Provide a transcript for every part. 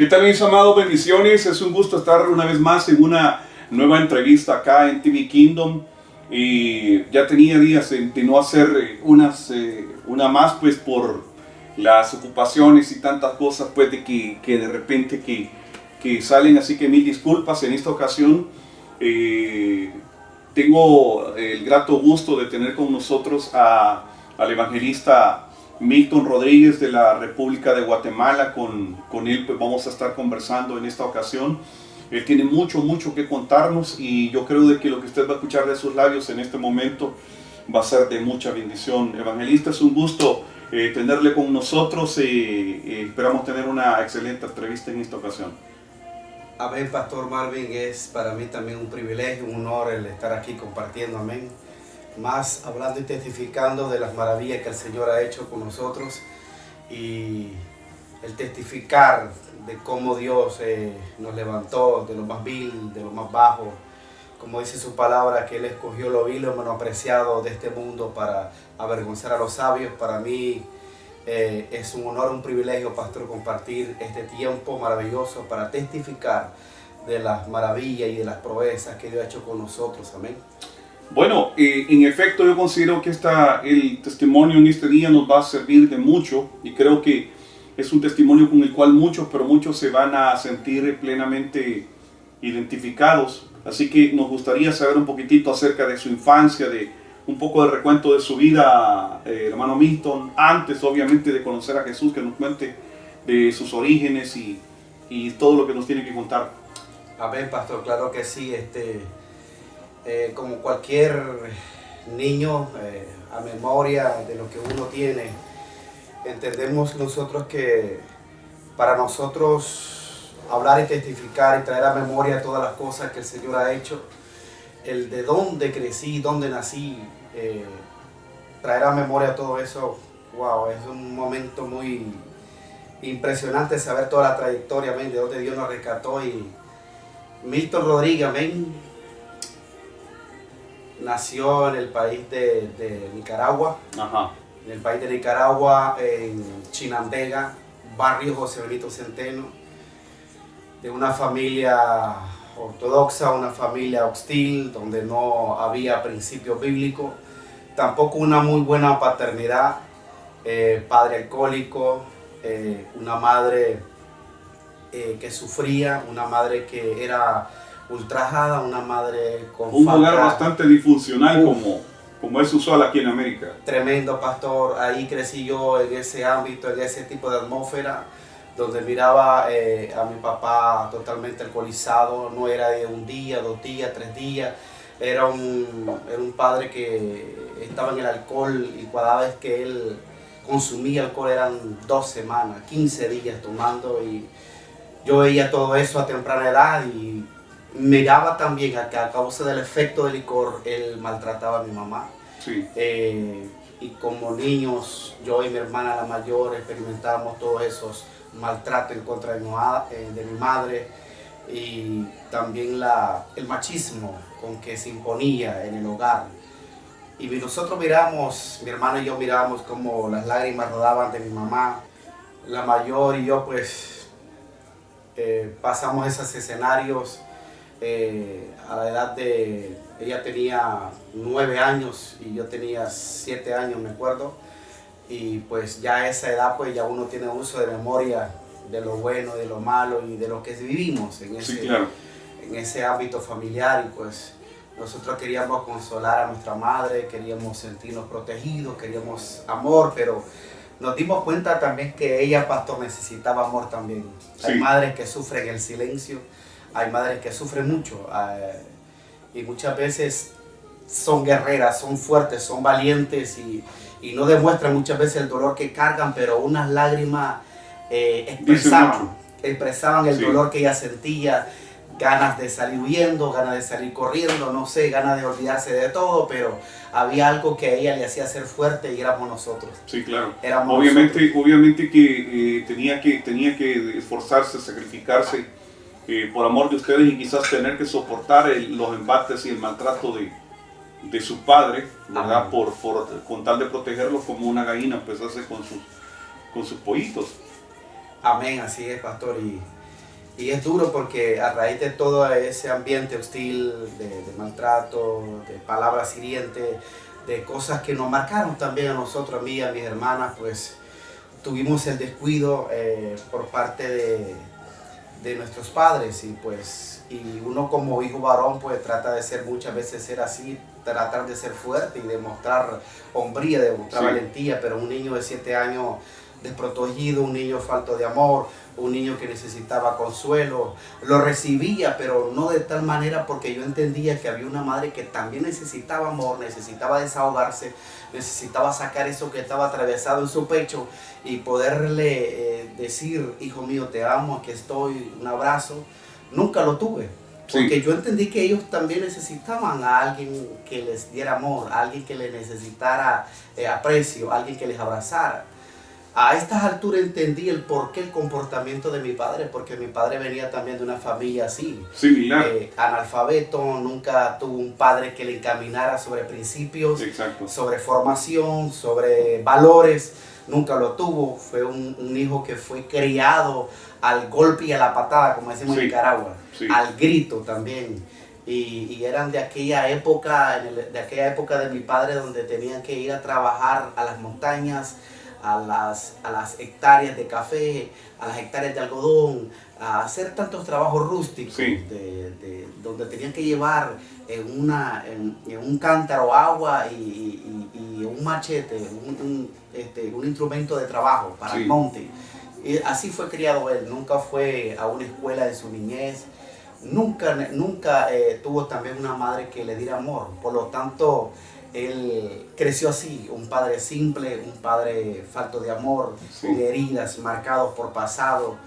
¿Qué tal, mis amados? Bendiciones. Es un gusto estar una vez más en una nueva entrevista acá en TV Kingdom. Y ya tenía días de no hacer una más, pues por las ocupaciones y tantas cosas, pues de que de repente que salen. Así que mil disculpas en esta ocasión. Tengo el grato gusto de tener con nosotros al evangelista Milton Rodríguez de la República de Guatemala. Con él pues vamos a estar conversando en esta ocasión. Él tiene mucho que contarnos, y yo creo de que lo que usted va a escuchar de sus labios en este momento va a ser de mucha bendición. Evangelista, es un gusto tenerle con nosotros, y esperamos tener una excelente entrevista en esta ocasión. Amén, Pastor Marvin. Es para mí también un privilegio, un honor el estar aquí compartiendo, amén. Más hablando y testificando de las maravillas que el Señor ha hecho con nosotros, y el testificar de cómo Dios nos levantó de lo más vil, de lo más bajo. Como dice su palabra, que Él escogió lo vil, lo menospreciado de este mundo para avergonzar a los sabios. Para mí es un honor, un privilegio, pastor, compartir este tiempo maravilloso para testificar de las maravillas y de las proezas que Dios ha hecho con nosotros. Amén. Bueno, en efecto, yo considero que el testimonio en este día nos va a servir de mucho, y creo que es un testimonio con el cual muchos se van a sentir plenamente identificados. Así que nos gustaría saber un poquitito acerca de su infancia, de un poco de recuento de su vida, hermano Milton, antes obviamente de conocer a Jesús, que nos cuente de sus orígenes y todo lo que nos tiene que contar. Amén, pastor, claro que sí. Como cualquier niño, a memoria de lo que uno tiene, entendemos nosotros que para nosotros hablar y testificar y traer a memoria todas las cosas que el Señor ha hecho, el de dónde crecí, dónde nací, traer a memoria todo eso, wow, es un momento muy impresionante saber toda la trayectoria, amén, de dónde Dios nos rescató. Y Milton Rodríguez, amén, nació en el país de Nicaragua. Ajá. En el país de Nicaragua, en Chinandega, barrio José Benito Centeno, de una familia ortodoxa, una familia hostil, donde no había principios bíblicos, tampoco una muy buena paternidad, padre alcohólico, una madre que sufría, una madre que era ultrajada, una madre con un falta. hogar bastante disfuncional, como es usual aquí en América. Tremendo, pastor. Ahí crecí yo en ese ámbito, en ese tipo de atmósfera, donde miraba a mi papá totalmente alcoholizado. No era de un día, 2 días, 3 días. Era un padre que estaba en el alcohol, y cada vez que él consumía alcohol eran 2 semanas, 15 días tomando. Y yo veía todo eso a temprana edad, y miraba también que a causa del efecto del licor él maltrataba a mi mamá. Sí. Y como niños, yo y mi hermana la mayor experimentábamos todos esos maltratos en contra de mi madre, y también el machismo con que se imponía en el hogar. Y nosotros miramos, mi hermano y yo mirábamos como las lágrimas rodaban de mi mamá. La mayor y yo pues pasamos esos escenarios. A la edad de, ella tenía 9 años y yo tenía 7 años, me acuerdo, y pues ya a esa edad pues ya uno tiene uso de memoria de lo bueno, de lo malo y de lo que vivimos en ese, Sí, claro, en ese ámbito familiar. Y pues nosotros queríamos consolar a nuestra madre, queríamos sentirnos protegidos, queríamos amor, pero nos dimos cuenta también que ella, pastor, necesitaba amor también. Sí. Hay madres que sufren el silencio, hay madres que sufren mucho, y muchas veces son guerreras, son fuertes, son valientes, y no demuestran muchas veces el dolor que cargan, pero unas lágrimas expresaban el dolor que ella sentía, ganas de salir huyendo, ganas de salir corriendo, no sé, ganas de olvidarse de todo, pero había algo que a ella le hacía ser fuerte, y éramos nosotros. Sí, claro. Éramos Obviamente que tenía que esforzarse, sacrificarse por amor de ustedes, y quizás tener que soportar los embates y el maltrato de su padre, ¿verdad? Con tal de protegerlo, como una gallina pues hace con sus pollitos. Amén, así es, pastor. Y es duro porque a raíz de todo ese ambiente hostil, de maltrato, de palabras hirientes, de cosas que nos marcaron también a nosotros, a mí y a mis hermanas, pues tuvimos el descuido por parte de nuestros padres y uno como hijo varón pues trata de ser muchas veces ser así, tratar de ser fuerte y demostrar hombría, demostrar valentía, pero un niño de 7 años desprotegido, un niño falto de amor, un niño que necesitaba consuelo, lo recibía, pero no de tal manera porque yo entendía que había una madre que también necesitaba amor, necesitaba desahogarse, necesitaba sacar eso que estaba atravesado en su pecho y poderle decir, hijo mío, te amo, aquí estoy, un abrazo. Nunca lo tuve, porque yo entendí que ellos también necesitaban a alguien que les diera amor, a alguien que les necesitara aprecio, a alguien que les abrazara. A estas alturas entendí el porqué el comportamiento de mi padre, porque mi padre venía también de una familia así, analfabeto, nunca tuvo un padre que le encaminara sobre principios, sobre formación, sobre valores, nunca lo tuvo. Fue un hijo que fue criado al golpe y a la patada, como decimos en Nicaragua, al grito también. Y eran de aquella época de mi padre donde tenían que ir a trabajar a las montañas, a las hectáreas de café, a las hectáreas de algodón, a hacer tantos trabajos rústicos, donde tenían que llevar en un cántaro agua y un machete, un instrumento de trabajo para el monte. Y así fue criado él, nunca fue a una escuela en su niñez, nunca tuvo también una madre que le diera amor, por lo tanto él creció así, un padre simple, un padre falto de amor, con heridas, marcados por pasado.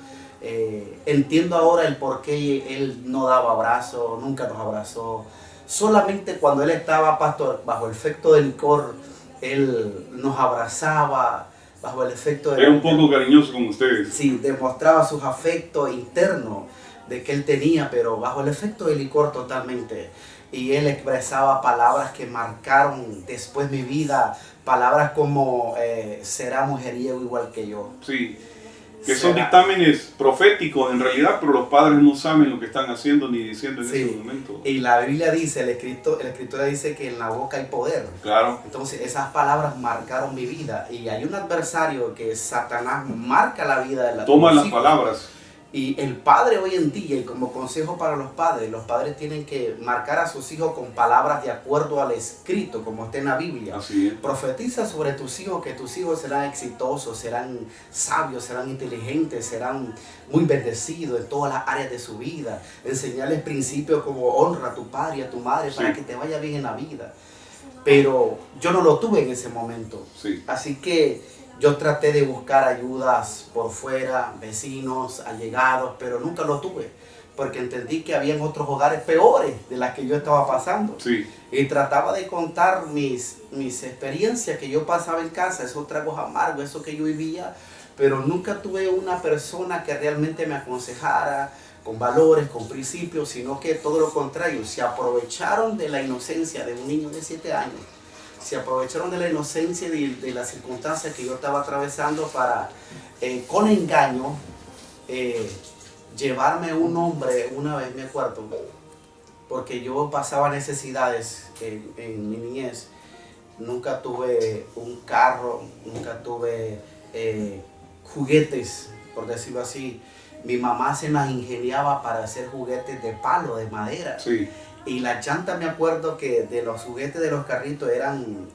Entiendo ahora el por qué él no daba abrazos, nunca nos abrazó. Solamente cuando él estaba, pastor, bajo el efecto del licor, él nos abrazaba, bajo el efecto de... Era un poco cariñoso con ustedes. Sí, demostraba sus afectos internos de que él tenía, pero bajo el efecto del licor totalmente. Y él expresaba palabras que marcaron después mi vida, palabras como será mujeriego igual que yo. Sí, que son dictámenes proféticos en realidad, pero los padres no saben lo que están haciendo ni diciendo en ese momento. Y la Biblia dice, la escritura dice que en la boca hay poder. Claro. Entonces esas palabras marcaron mi vida. Y hay un adversario que Satanás marca la vida de la Toma las palabras. Y el padre hoy en día, y como consejo para los padres tienen que marcar a sus hijos con palabras de acuerdo al escrito, como está en la Biblia. Así es. Profetiza sobre tus hijos, que tus hijos serán exitosos, serán sabios, serán inteligentes, serán muy bendecidos en todas las áreas de su vida. Enseñarles principios como honra a tu padre y a tu madre para que te vaya bien en la vida. Pero yo no lo tuve en ese momento. Así que yo traté de buscar ayudas por fuera, vecinos, allegados, pero nunca lo tuve, porque entendí que habían otros hogares peores de las que yo estaba pasando. Y trataba de contar mis experiencias que yo pasaba en casa, esos tragos amargos, eso que yo vivía, pero nunca tuve una persona que realmente me aconsejara con valores, con principios, sino que todo lo contrario, se aprovecharon de la inocencia de un niño de 7 años. Se aprovecharon de la inocencia y de las circunstancias que yo estaba atravesando para, con engaño, llevarme un hombre, una vez me acuerdo, porque yo pasaba necesidades en mi niñez. Nunca tuve un carro, nunca tuve juguetes, por decirlo así. Mi mamá se las ingeniaba para hacer juguetes de palo, de madera. Y las llantas, me acuerdo que de los juguetes de los carritos eran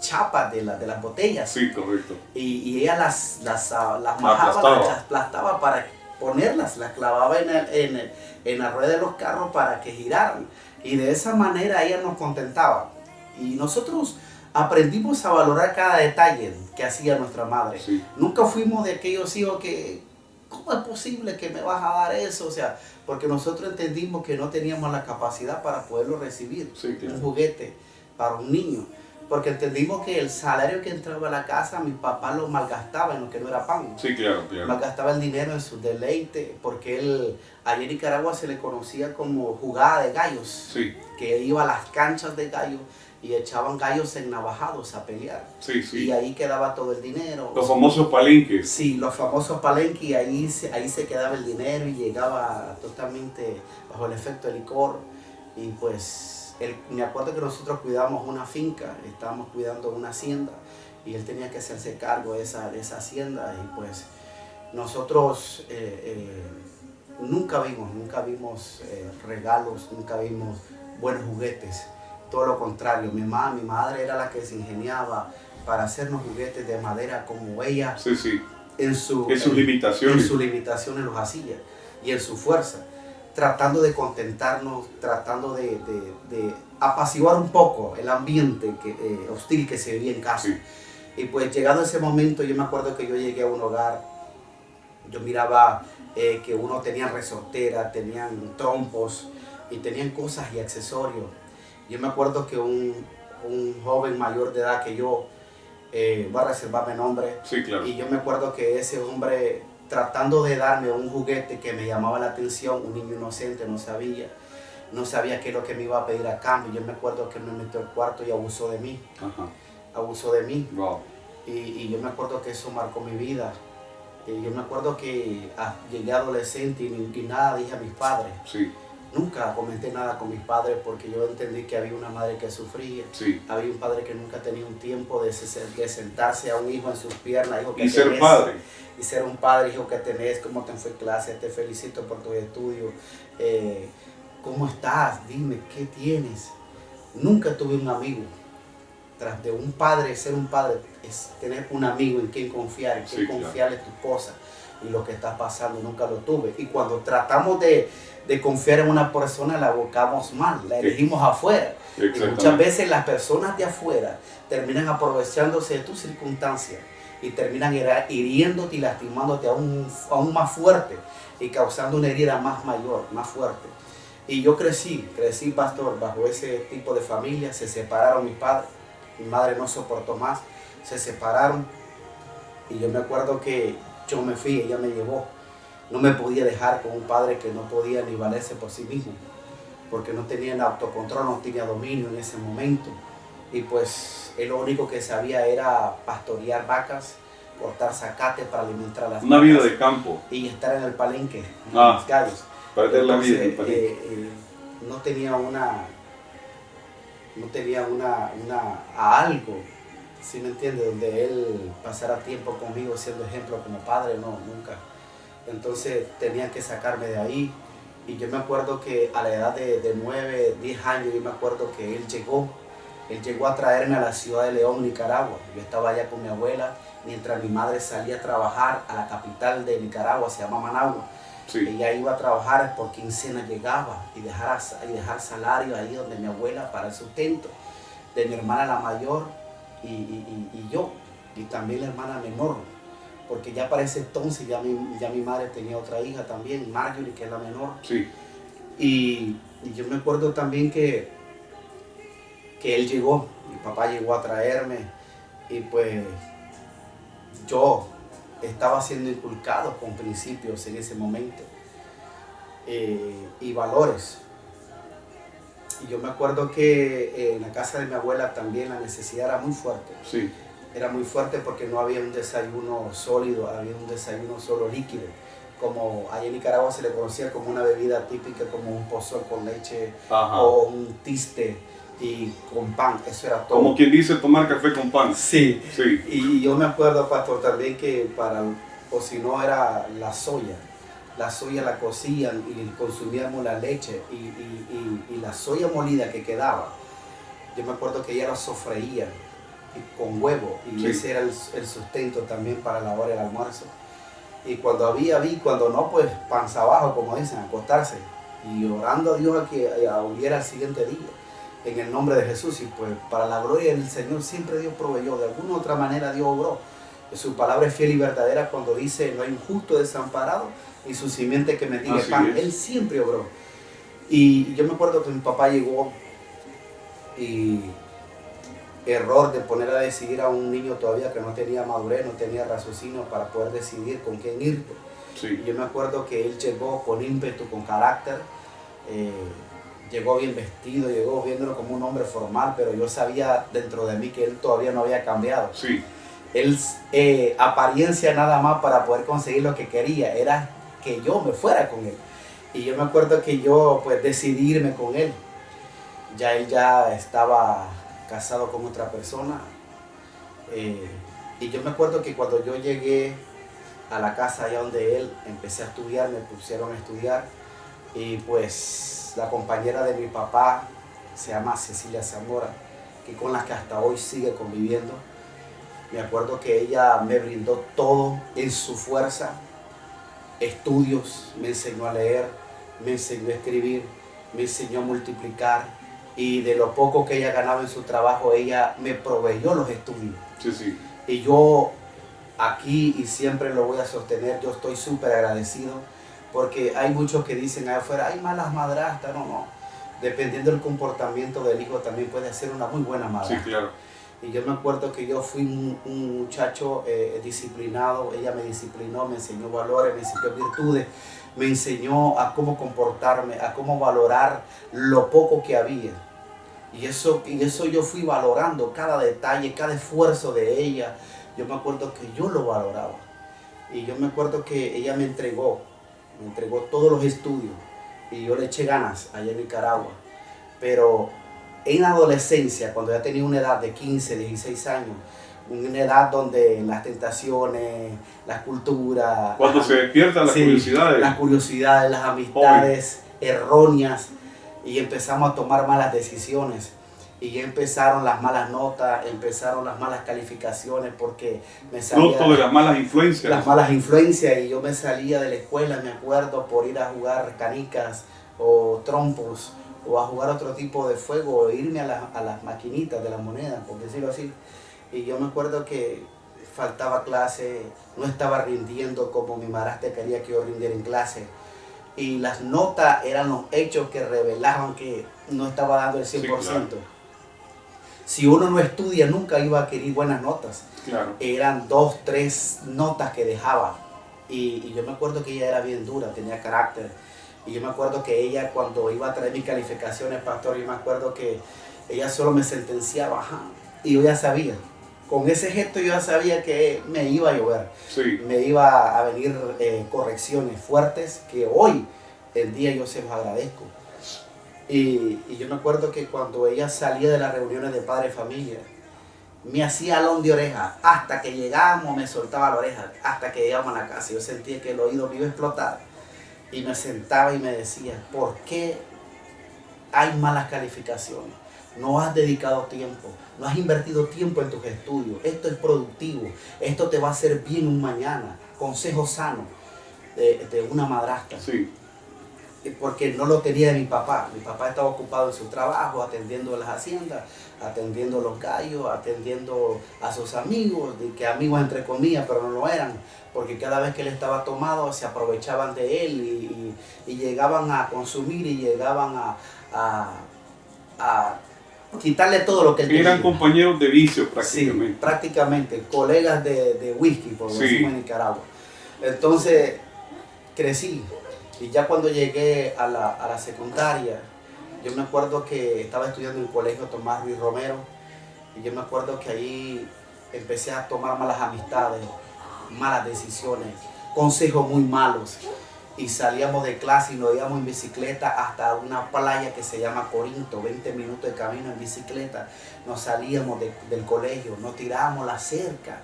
chapas de las botellas. Correcto. Y ella las majaba, las aplastaba para ponerlas, las clavaba en la rueda de los carros para que giraran. Y de esa manera ella nos contentaba. Y nosotros aprendimos a valorar cada detalle que hacía nuestra madre. Nunca fuimos de aquellos hijos que, ¿cómo es posible que me vas a dar eso? O sea, porque nosotros entendimos que no teníamos la capacidad para poderlo recibir, un juguete para un niño. Porque entendimos que el salario que entraba a la casa, mi papá lo malgastaba en lo que no era pan. Claro. Malgastaba el dinero en su deleite, porque él, allá en Nicaragua se le conocía como jugada de gallos. Que iba a las canchas de gallos y echaban gallos ennavajados a pelear. Sí, sí. Y ahí quedaba todo el dinero. Los famosos palenques. Sí, los famosos palenques, y ahí se quedaba el dinero y llegaba totalmente bajo el efecto del licor. Y pues me acuerdo que nosotros cuidábamos una finca, estábamos cuidando una hacienda y él tenía que hacerse cargo de esa hacienda, y pues nosotros nunca vimos regalos, nunca vimos buenos juguetes. Todo lo contrario, mi madre era la que se ingeniaba para hacernos juguetes de madera como ella. Sí, sí. En sus limitaciones. En sus limitaciones los hacía, y en su fuerza, tratando de contentarnos, tratando de apaciguar un poco el ambiente hostil que se vivía en casa. Sí. Y pues llegado ese momento, yo me acuerdo que yo llegué a un hogar, yo miraba que uno tenía resortera, tenían trompos y tenían cosas y accesorios. Yo me acuerdo que un joven mayor de edad que yo, voy a reservarme nombre, sí, claro. Y yo me acuerdo que ese hombre, tratando de darme un juguete que me llamaba la atención, un niño inocente, no sabía qué es lo que me iba a pedir a cambio. Yo me acuerdo que me metió al cuarto y abusó de mí. Ajá. Abusó de mí. Wow. Y yo me acuerdo que eso marcó mi vida. Y yo me acuerdo que llegué adolescente y nada dije a mis padres. Sí. Nunca comenté nada con mis padres porque yo entendí que había una madre que sufría. Sí. Había un padre que nunca tenía un tiempo de sentarse a un hijo en sus piernas. Hijo, y ser padre. Y ser un padre, hijo, que tenés, cómo te fue en clase, te felicito por tus estudios. ¿Cómo estás? Dime, ¿qué tienes? Nunca tuve un amigo. Tras de un padre, ser un padre es tener un amigo en quien confiar, en quien confiarle tus cosas y lo que está pasando. Nunca lo tuve. Y cuando tratamos de confiar en una persona, la abocamos mal, la elegimos afuera. Y muchas veces las personas de afuera terminan aprovechándose de tus circunstancias y terminan hiriéndote y lastimándote aún más fuerte y causando una herida más mayor, más fuerte. Y yo crecí, pastor, bajo ese tipo de familia. Se separaron mis padres, mi madre no soportó más, se separaron, y yo me acuerdo que yo me fui, ella me llevó. No me podía dejar con un padre que no podía ni valerse por sí mismo, porque no tenía el autocontrol, no tenía dominio en ese momento. Y pues él lo único que sabía era pastorear vacas, cortar zacate para alimentar a las una vacas. Vida de campo. Y estar en el palenque, en los gallos. Perder la vida en el palenque. No tenía algo, ¿sí me entiende? Donde él pasara tiempo conmigo siendo ejemplo como padre, no, nunca. Entonces tenían que sacarme de ahí. Y yo me acuerdo que a la edad de 9, 10 años, yo me acuerdo que él llegó a traerme a la ciudad de León, Nicaragua. Yo estaba allá con mi abuela, mientras mi madre salía a trabajar a la capital de Nicaragua, se llama Managua. Sí. Ella iba a trabajar por quincena, llegaba y dejar salario ahí donde mi abuela para el sustento de mi hermana la mayor y yo, y también la hermana menor, porque ya para ese entonces ya mi madre tenía otra hija también, Marjorie, que es la menor. Sí. Y yo me acuerdo también que él llegó, mi papá llegó a traerme, y pues yo estaba siendo inculcado con principios en ese momento y valores. Y yo me acuerdo que en la casa de mi abuela también la necesidad era muy fuerte. Sí. Era muy fuerte porque no había un desayuno sólido, había un desayuno solo líquido. Como allá en Nicaragua se le conocía como una bebida típica, como un pozol con leche. Ajá. O un tiste y con pan, eso era todo. Como quien dice tomar café con pan. Sí. Sí. Y yo me acuerdo, pastor, también que o si no era la soya la cocían y consumíamos la leche y la soya molida que quedaba, yo me acuerdo que ella la sofreía con huevo, y sí, ese era el sustento también para la hora del almuerzo. Y cuando cuando no, pues panza abajo, como dicen, acostarse y orando a Dios a que hubiera el siguiente día en el nombre de Jesús. Y pues para la gloria del Señor siempre Dios proveyó, de alguna u otra manera Dios obró. Su palabra es fiel y verdadera cuando dice: no hay un justo desamparado y su simiente que mendigue pan. Él siempre obró. Y yo me acuerdo que mi papá llegó y error de poner a decidir a un niño todavía que no tenía madurez, no tenía raciocinio para poder decidir con quién irte. Sí. Y yo me acuerdo que él llegó con ímpetu, con carácter. llegó bien vestido, llegó viéndolo como un hombre formal, pero yo sabía dentro de mí que él todavía no había cambiado. Sí. Él, apariencia nada más para poder conseguir lo que quería, era que yo me fuera con él. Y yo me acuerdo que yo pues decidí irme con él. Ya él ya estaba casado con otra persona. Y yo me acuerdo que cuando yo llegué a la casa allá donde él, empecé a estudiar, me pusieron a estudiar. Y pues la compañera de mi papá se llama Cecilia Zamora, que con la que hasta hoy sigue conviviendo. Me acuerdo que ella me brindó todo en su fuerza, estudios, me enseñó a leer, me enseñó a escribir, me enseñó a multiplicar, y de lo poco que ella ganaba en su trabajo, ella me proveyó los estudios. Sí, sí. Y yo aquí, y siempre lo voy a sostener, yo estoy súper agradecido, porque hay muchos que dicen allá afuera, hay malas madrastas, no. Dependiendo del comportamiento del hijo también puede ser una muy buena madrastra. Sí, claro. Y yo me acuerdo que yo fui un muchacho disciplinado, ella me disciplinó, me enseñó valores, me enseñó virtudes, me enseñó a cómo comportarme, a cómo valorar lo poco que había. Y eso yo fui valorando cada detalle, cada esfuerzo de ella. Yo me acuerdo que yo lo valoraba. Y yo me acuerdo que ella me entregó todos los estudios, y yo le eché ganas allá en Nicaragua. Pero en la adolescencia, cuando ya tenía una edad de 15, 16 años, una edad donde las tentaciones, la cultura... Cuando se despiertan las curiosidades. Las curiosidades, las amistades erróneas, y empezamos a tomar malas decisiones. Y ya empezaron las malas notas, empezaron las malas calificaciones, porque me salía... Fruto de las malas influencias. Las malas influencias, y yo me salía de la escuela, me acuerdo, por ir a jugar canicas o trompos, o a jugar otro tipo de fuego, o irme a las maquinitas de las monedas, por decirlo así. Y yo me acuerdo que faltaba clase, no estaba rindiendo como mi madrastra quería que yo rindiera en clase. Y las notas eran los hechos que revelaban que no estaba dando el 100%. Sí, claro. Si uno no estudia, nunca iba a adquirir buenas notas. Claro. Eran 2, 3 notas que dejaba. Y yo me acuerdo que ella era bien dura, tenía carácter. Y yo me acuerdo que ella, cuando iba a traer mis calificaciones, pastor, yo me acuerdo que ella solo me sentenciaba, ajá, y yo ya sabía. Con ese gesto yo ya sabía que me iba a llover. Sí. Me iba a venir correcciones fuertes, que hoy en día yo se los agradezco. Y yo me acuerdo que cuando ella salía de las reuniones de padre y familia, me hacía alón de oreja. Hasta que llegábamos me soltaba la oreja, hasta que llegamos a la casa. Yo sentía que el oído me iba a explotar. Y me sentaba y me decía, ¿por qué hay malas calificaciones? No has dedicado tiempo, no has invertido tiempo en tus estudios. Esto es productivo, esto te va a hacer bien un mañana. Consejo sano de una madrastra. Sí. Porque no lo tenía de mi papá. Mi papá estaba ocupado en su trabajo, atendiendo las haciendas, atendiendo los gallos, atendiendo a sus amigos, de que amigos entre comillas, pero no lo eran, porque cada vez que él estaba tomado se aprovechaban de él y llegaban a consumir, y llegaban a quitarle todo lo que él tenía. Eran compañeros de vicio prácticamente. Sí, prácticamente, colegas de whisky, por lo decimos en Nicaragua. Entonces crecí. Y ya cuando llegué a la secundaria, yo me acuerdo que estaba estudiando en el colegio Tomás Ruiz Romero, y yo me acuerdo que ahí empecé a tomar malas amistades, malas decisiones, consejos muy malos, y salíamos de clase y nos íbamos en bicicleta hasta una playa que se llama Corinto, 20 minutos de camino en bicicleta. Nos salíamos del colegio, nos tirábamos la cerca,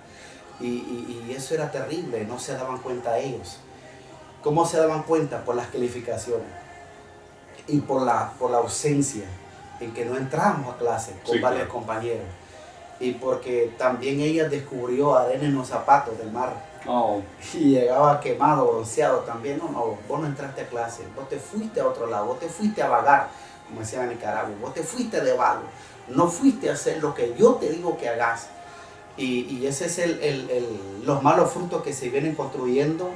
y eso era terrible, no se daban cuenta ellos. ¿Cómo se daban cuenta? Por las calificaciones y por la ausencia, en que no entramos a clase con varios compañeros. Y porque también ella descubrió arena en los zapatos del mar. Oh. Y llegaba quemado, bronceado también. No, vos no entraste a clase, vos te fuiste a otro lado, vos te fuiste a vagar, como decían en Nicaragua, vos te fuiste de vago, no fuiste a hacer lo que yo te digo que hagas. Y ese es los malos frutos que se vienen construyendo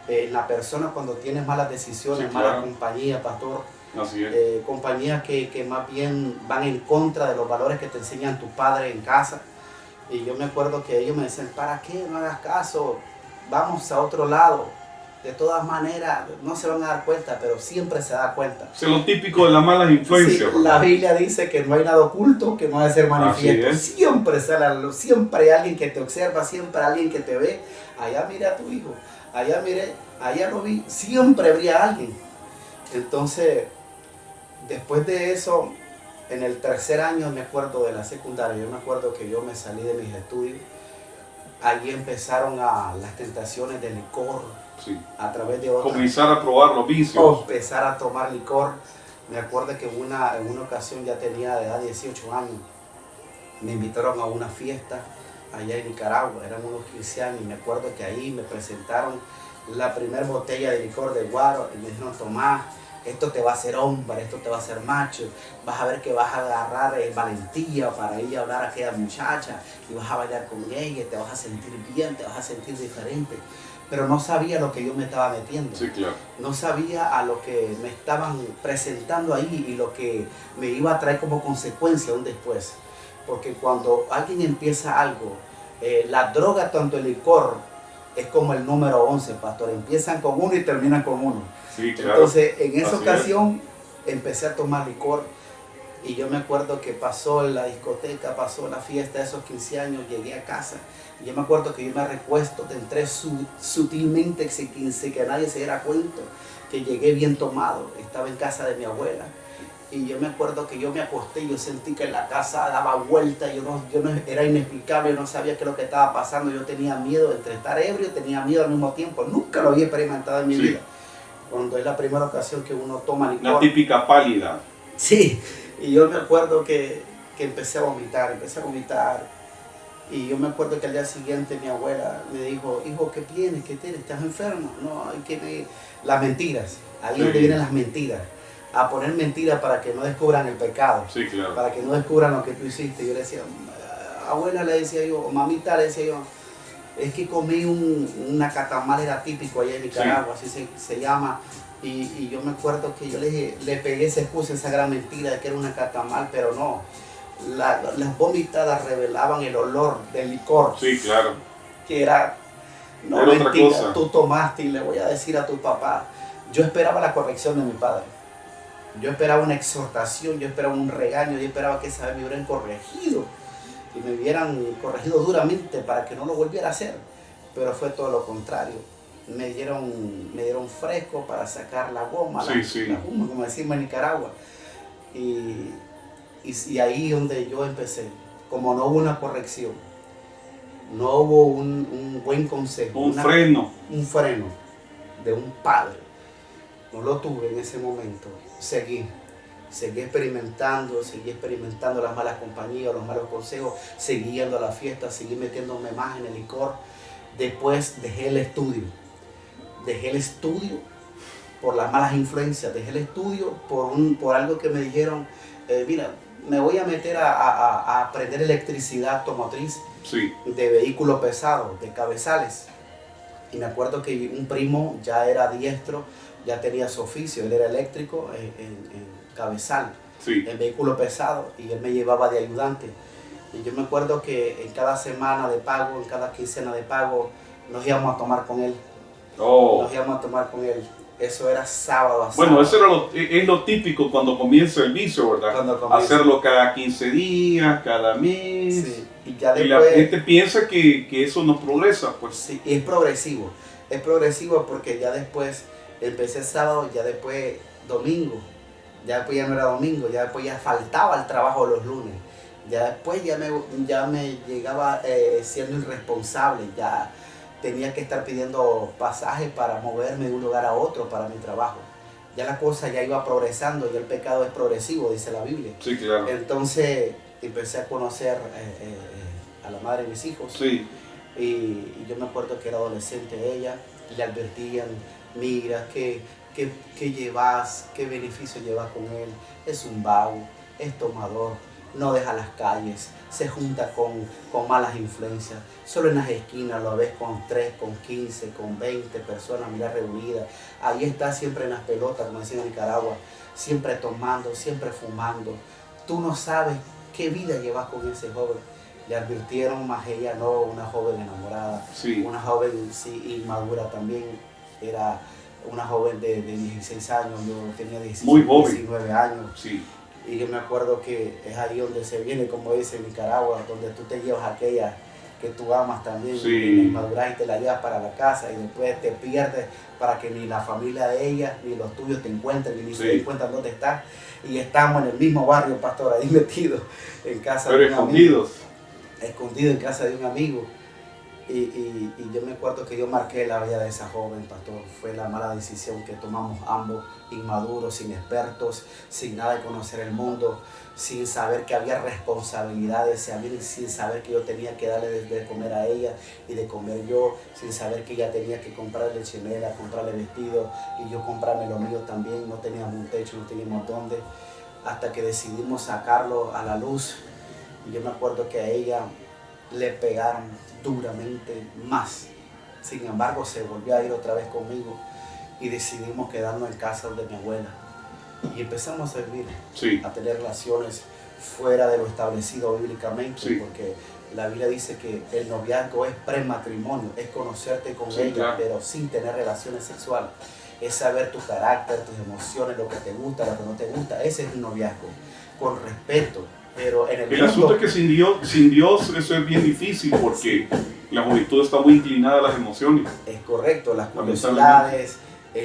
en la persona cuando tienes malas decisiones, mala compañía, pastor. Así es. Compañías que más bien van en contra de los valores que te enseñan tus padres en casa. Y yo me acuerdo que ellos me decían, ¿para qué? No hagas caso, vamos a otro lado. de todas maneras no se van a dar cuenta, pero siempre se da cuenta. Es lo típico de las malas influencias. Sí, la Biblia dice que no hay nada oculto que no ha de ser manifiesto. Siempre sale a la luz, siempre hay alguien que te observa, siempre hay alguien que te ve. Allá miré a tu hijo, allá miré, allá lo vi, siempre habría alguien. Entonces, después de eso, en el tercer año me acuerdo de la secundaria, yo me acuerdo que yo me salí de mis estudios. Allí empezaron las tentaciones del licor, sí, a través de otras. Comenzar a probar los vicios. O empezar a tomar licor. Me acuerdo que en una ocasión ya tenía de edad 18 años. Me invitaron a una fiesta allá en Nicaragua, eran unos 15 años, y me acuerdo que ahí me presentaron la primera botella de licor de guaro y me dijeron: Tomás, esto te va a hacer hombre, esto te va a hacer macho, vas a ver que vas a agarrar valentía para ir a hablar a aquella muchacha y vas a bailar con ella, te vas a sentir bien, te vas a sentir diferente. Pero no sabía lo que yo me estaba metiendo. Sí, claro. No sabía a lo que me estaban presentando ahí y lo que me iba a traer como consecuencia un después. Porque cuando alguien empieza algo, la droga, tanto el licor, es como el número 11, pastor. Empiezan con uno y terminan con uno. Sí, claro. Entonces, en esa ocasión, empecé a tomar licor. Y yo me acuerdo que pasó la discoteca, pasó la fiesta de esos 15 años, llegué a casa. Y yo me acuerdo que yo me recuesto, entré sutilmente, sin que nadie se diera cuenta, que llegué bien tomado. Estaba en casa de mi abuela. Y yo me acuerdo que yo me acosté y yo sentí que la casa daba vuelta. Yo no, era inexplicable, yo no sabía qué es lo que estaba pasando. Yo tenía miedo, entre estar ebrio, tenía miedo al mismo tiempo. Nunca lo había experimentado en mi vida. Cuando es la primera ocasión que uno toma licor. La típica pálida. Sí. Y yo me acuerdo que empecé a vomitar. Y yo me acuerdo que al día siguiente mi abuela me dijo: hijo, ¿qué tienes? ¿Qué tienes? ¿Estás enfermo? No, hay que... Las mentiras. Ahí es donde vienen las mentiras. A poner mentiras para que no descubran el pecado. Sí, claro. Para que no descubran lo que tú hiciste. Yo le decía: abuela, le decía yo, o mamita, le decía yo, es que comí una catamal, era típico allá en Nicaragua, sí, así se llama. Y yo me acuerdo que yo le pegué esa excusa, esa gran mentira de que era una catamal, pero no. Las vomitadas revelaban el olor del licor. Sí, claro. Que era, no, era mentira, otra cosa. Tú tomaste, y le voy a decir a tu papá. Yo esperaba la corrección de mi padre. Yo esperaba una exhortación, yo esperaba un regaño, yo esperaba que esa vez me hubieran corregido. Y me hubieran corregido duramente para que no lo volviera a hacer. Pero fue todo lo contrario. Me dieron fresco para sacar la goma, la goma, como decimos en Nicaragua. Y ahí donde yo empecé, como no hubo una corrección, no hubo un buen consejo. Un freno De un padre. No lo tuve en ese momento. Seguí experimentando las malas compañías, los malos consejos, seguí yendo a la fiesta, seguí metiéndome más en el licor. Después dejé el estudio por las malas influencias, dejé el estudio por algo que me dijeron: mira, me voy a meter a aprender electricidad automotriz, de vehículos pesados, de cabezales. Y me acuerdo que un primo ya era diestro, ya tenía su oficio, él era eléctrico en cabezal, en vehículo pesado, y él me llevaba de ayudante. Y yo me acuerdo que en cada semana de pago, en cada quincena de pago, nos íbamos a tomar con él. Eso era sábado a sábado. Bueno, eso es lo típico cuando comienza el vicio, ¿verdad? Hacerlo cada 15 días, cada mes. Sí. Y ya después, y la gente piensa que eso no progresa, pues. Sí, y es progresivo. Es progresivo porque ya después empecé sábado, ya después domingo. Ya después ya no era domingo, ya después ya faltaba el trabajo los lunes. Ya después ya me llegaba siendo irresponsable, ya tenía que estar pidiendo pasajes para moverme de un lugar a otro para mi trabajo. Ya la cosa ya iba progresando, ya el pecado es progresivo, dice la Biblia. Sí, claro. Entonces empecé a conocer a la madre de mis hijos. Sí. Y yo me acuerdo que era adolescente ella, y le advertían: mira, ¿qué llevas? ¿Qué beneficio llevas con él? Es un vago, es tomador, no deja las calles, se junta con malas influencias. Solo en las esquinas lo ves con 3, con 15, con 20 personas, mira, reunidas. Ahí está siempre en las pelotas, como decían en Nicaragua, siempre tomando, siempre fumando. Tú no sabes qué vida llevas con ese joven. Le advirtieron, más ella no, una joven enamorada, una joven inmadura también. era una joven de 16 años, yo tenía Muy joven. 19 años. Sí. Y yo me acuerdo que es ahí donde se viene, como dice Nicaragua, donde tú te llevas a aquella que tú amas también, Sí. y maduras y te la llevas para la casa y después te pierdes para que ni la familia de ella ni los tuyos te encuentren ni se den cuenta dónde estás. Y estamos en el mismo barrio, pastor, ahí metidos en casa Pero de un escondidos. amigo. Escondido en casa de un amigo. Y yo me acuerdo que yo marqué la vida de esa joven, pastor. Fue la mala decisión que tomamos ambos, inmaduros, sin expertos, sin nada de conocer el mundo, sin saber que había responsabilidades, sin saber que yo tenía que darle de comer a ella y de comer yo, sin saber que ella tenía que comprarle chinela, comprarle vestido y yo comprarme lo mío también. No teníamos un techo, no teníamos dónde, hasta que decidimos sacarlo a la luz. Y yo me acuerdo que a ella le pegaron duramente más. Sin embargo, se volvió a ir otra vez conmigo y decidimos quedarnos en casa de mi abuela. Y empezamos a vivir, a tener relaciones fuera de lo establecido bíblicamente, porque la Biblia dice que el noviazgo es prematrimonio, es conocerte con ella, pero sin tener relaciones sexuales. Es saber tu carácter, tus emociones, lo que te gusta, lo que no te gusta. Ese es el noviazgo, con respeto. Pero en el asunto es que sin Dios eso es bien difícil porque la juventud está muy inclinada a las emociones. Es correcto, las curiosidades,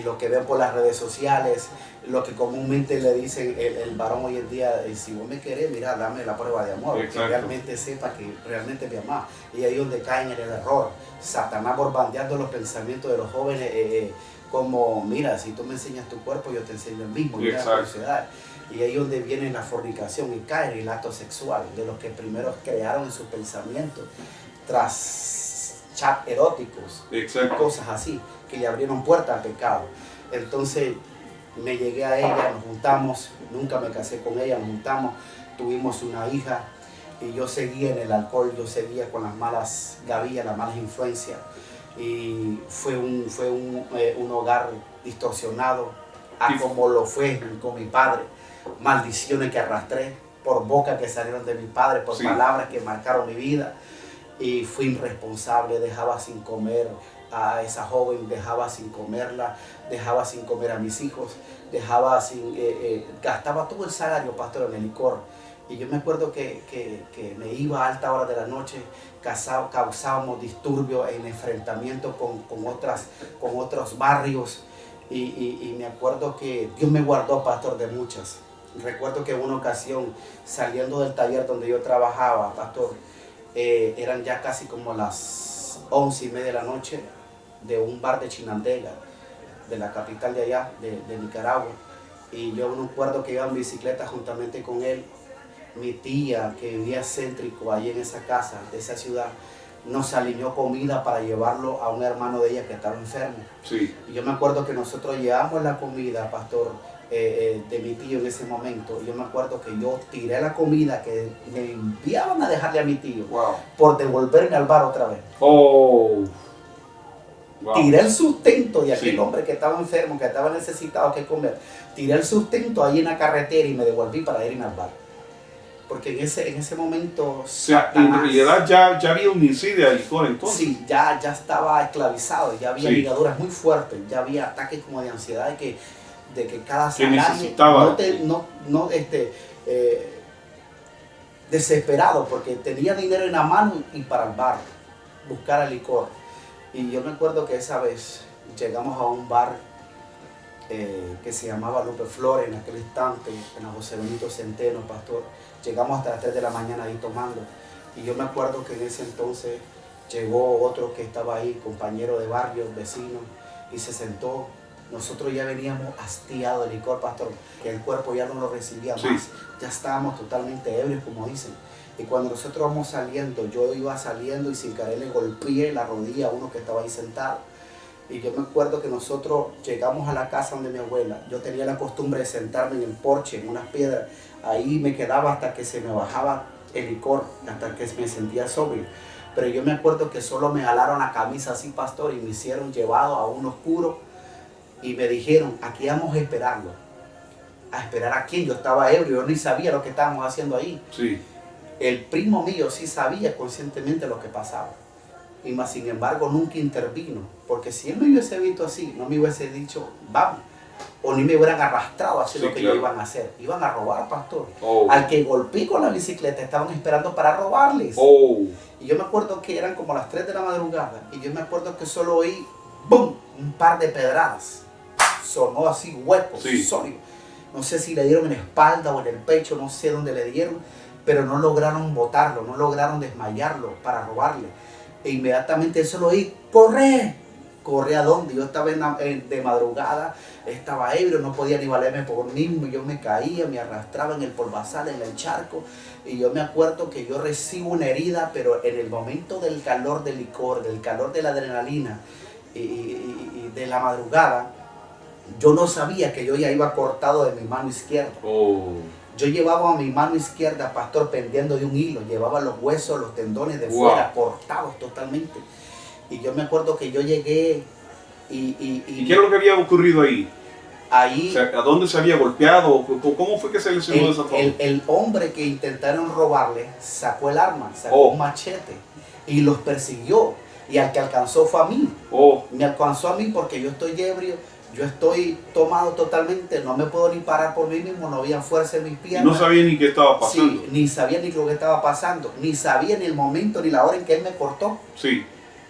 lo que ven por las redes sociales, lo que comúnmente le dicen el varón hoy en día, si vos me querés, mira, dame la prueba de amor, que realmente sepa que realmente me amás. Y ahí es donde caen en el error. Satanás bombardeando los pensamientos de los jóvenes como, mira, si tú me enseñas tu cuerpo, yo te enseño el mismo. Y la curiosidad. Y ahí es donde viene la fornicación y cae en el acto sexual de los que primero crearon en sus pensamientos tras chat eróticos, cosas así, que le abrieron puerta al pecado. Entonces me llegué a ella, nos juntamos, nunca me casé con ella, nos juntamos, tuvimos una hija y yo seguía en el alcohol, yo seguía con las malas gavillas, las malas influencias y fue un hogar distorsionado como lo fue con mi padre. Maldiciones que arrastré por bocas que salieron de mi padre, por palabras que marcaron mi vida, y fui irresponsable, dejaba sin comer a esa joven, dejaba sin comerla, dejaba sin comer a mis hijos, gastaba todo el salario, pastor, en el licor. Y yo me acuerdo que me iba a alta hora de la noche, causábamos disturbios en enfrentamiento con otros barrios, y me acuerdo que Dios me guardó, pastor, de muchas. Recuerdo que en una ocasión, saliendo del taller donde yo trabajaba, pastor, eran ya casi como las 11:30 de la noche, de un bar de Chinandega, de la capital de allá, de Nicaragua. Y yo me acuerdo que iba en bicicleta juntamente con él. Mi tía, que vivía céntrico allí en esa casa, de esa ciudad, nos alineó comida para llevarlo a un hermano de ella que estaba enfermo. Y yo me acuerdo que nosotros llevamos la comida, pastor, de mi tío en ese momento. Yo me acuerdo que yo tiré la comida que me enviaban a dejarle a mi tío por devolverme al bar otra vez. Tiré el sustento de aquel hombre que estaba enfermo, que estaba necesitado que comer. Tiré el sustento ahí en la carretera y me devolví para irme al bar. Porque en ese momento... O sea, en realidad ya había un índice de alcohol entonces. Sí, ya estaba esclavizado, ya había ligaduras muy fuertes, ya había ataques como de ansiedad de que cada salario desesperado porque tenía dinero en la mano y para el bar, buscar el licor. Y yo me acuerdo que esa vez llegamos a un bar que se llamaba Lupe Flores en aquel instante, en la José Benito Centeno, pastor. Llegamos hasta las 3 de la mañana ahí tomando. Y yo me acuerdo que en ese entonces llegó otro que estaba ahí, compañero de barrio, vecino, y se sentó. Nosotros ya veníamos hastiados de licor, pastor, que el cuerpo ya no lo recibía más. Ya estábamos totalmente ebrios, como dicen. Y cuando nosotros vamos saliendo, yo iba saliendo y sin querer le golpeé la rodilla a uno que estaba ahí sentado. Y yo me acuerdo que nosotros llegamos a la casa donde mi abuela. Yo tenía la costumbre de sentarme en el porche, en unas piedras. Ahí me quedaba hasta que se me bajaba el licor, hasta que me sentía sobrio. Pero yo me acuerdo que solo me jalaron la camisa así, pastor, y me hicieron llevado a un oscuro. Y me dijeron, aquí vamos a esperarlo. ¿A esperar a quién? Yo estaba ebrio, yo ni sabía lo que estábamos haciendo ahí. El primo mío sí sabía conscientemente lo que pasaba. y más sin embargo nunca intervino, porque si él me hubiese visto así, no me hubiese dicho, vamos, o ni me hubieran arrastrado a hacer lo que ellos iban a hacer. Iban a robar, pastor. Al que golpeé con la bicicleta estaban esperando para robarles. Y yo me acuerdo que eran como las 3 de la madrugada, y yo me acuerdo que solo oí, ¡bum!, un par de pedradas. Sonó así, huecos, sólidos. No sé si le dieron en la espalda o en el pecho, no sé dónde le dieron, pero no lograron botarlo, no lograron desmayarlo para robarle. E inmediatamente eso lo oí, ¡corre! ¿Corre a dónde? Yo estaba de madrugada, estaba ebrio, no podía ni valerme por mí mismo, yo me caía, me arrastraba en el polvazal, en el charco, y yo me acuerdo que yo recibo una herida, pero en el momento del calor del licor, del calor de la adrenalina y de la madrugada, yo no sabía que yo ya iba cortado de mi mano izquierda. Yo llevaba a mi mano izquierda, pastor, pendiendo de un hilo, llevaba los huesos, los tendones de fuera, cortados totalmente. Y yo me acuerdo que yo llegué ¿Y qué es lo que había ocurrido ahí? Ahí, o sea, ¿a dónde se había golpeado? ¿Cómo fue que se lesionó de esa forma? El hombre que intentaron robarle sacó el arma, sacó un machete y los persiguió. Y al que alcanzó fue a mí. Me alcanzó a mí porque yo estoy ebrio, yo estoy tomado totalmente, no me puedo ni parar por mí mismo, no había fuerza en mis piernas. No sabía ni qué estaba pasando. Sí, ni sabía ni lo que estaba pasando, ni sabía ni el momento ni la hora en que él me cortó. Sí.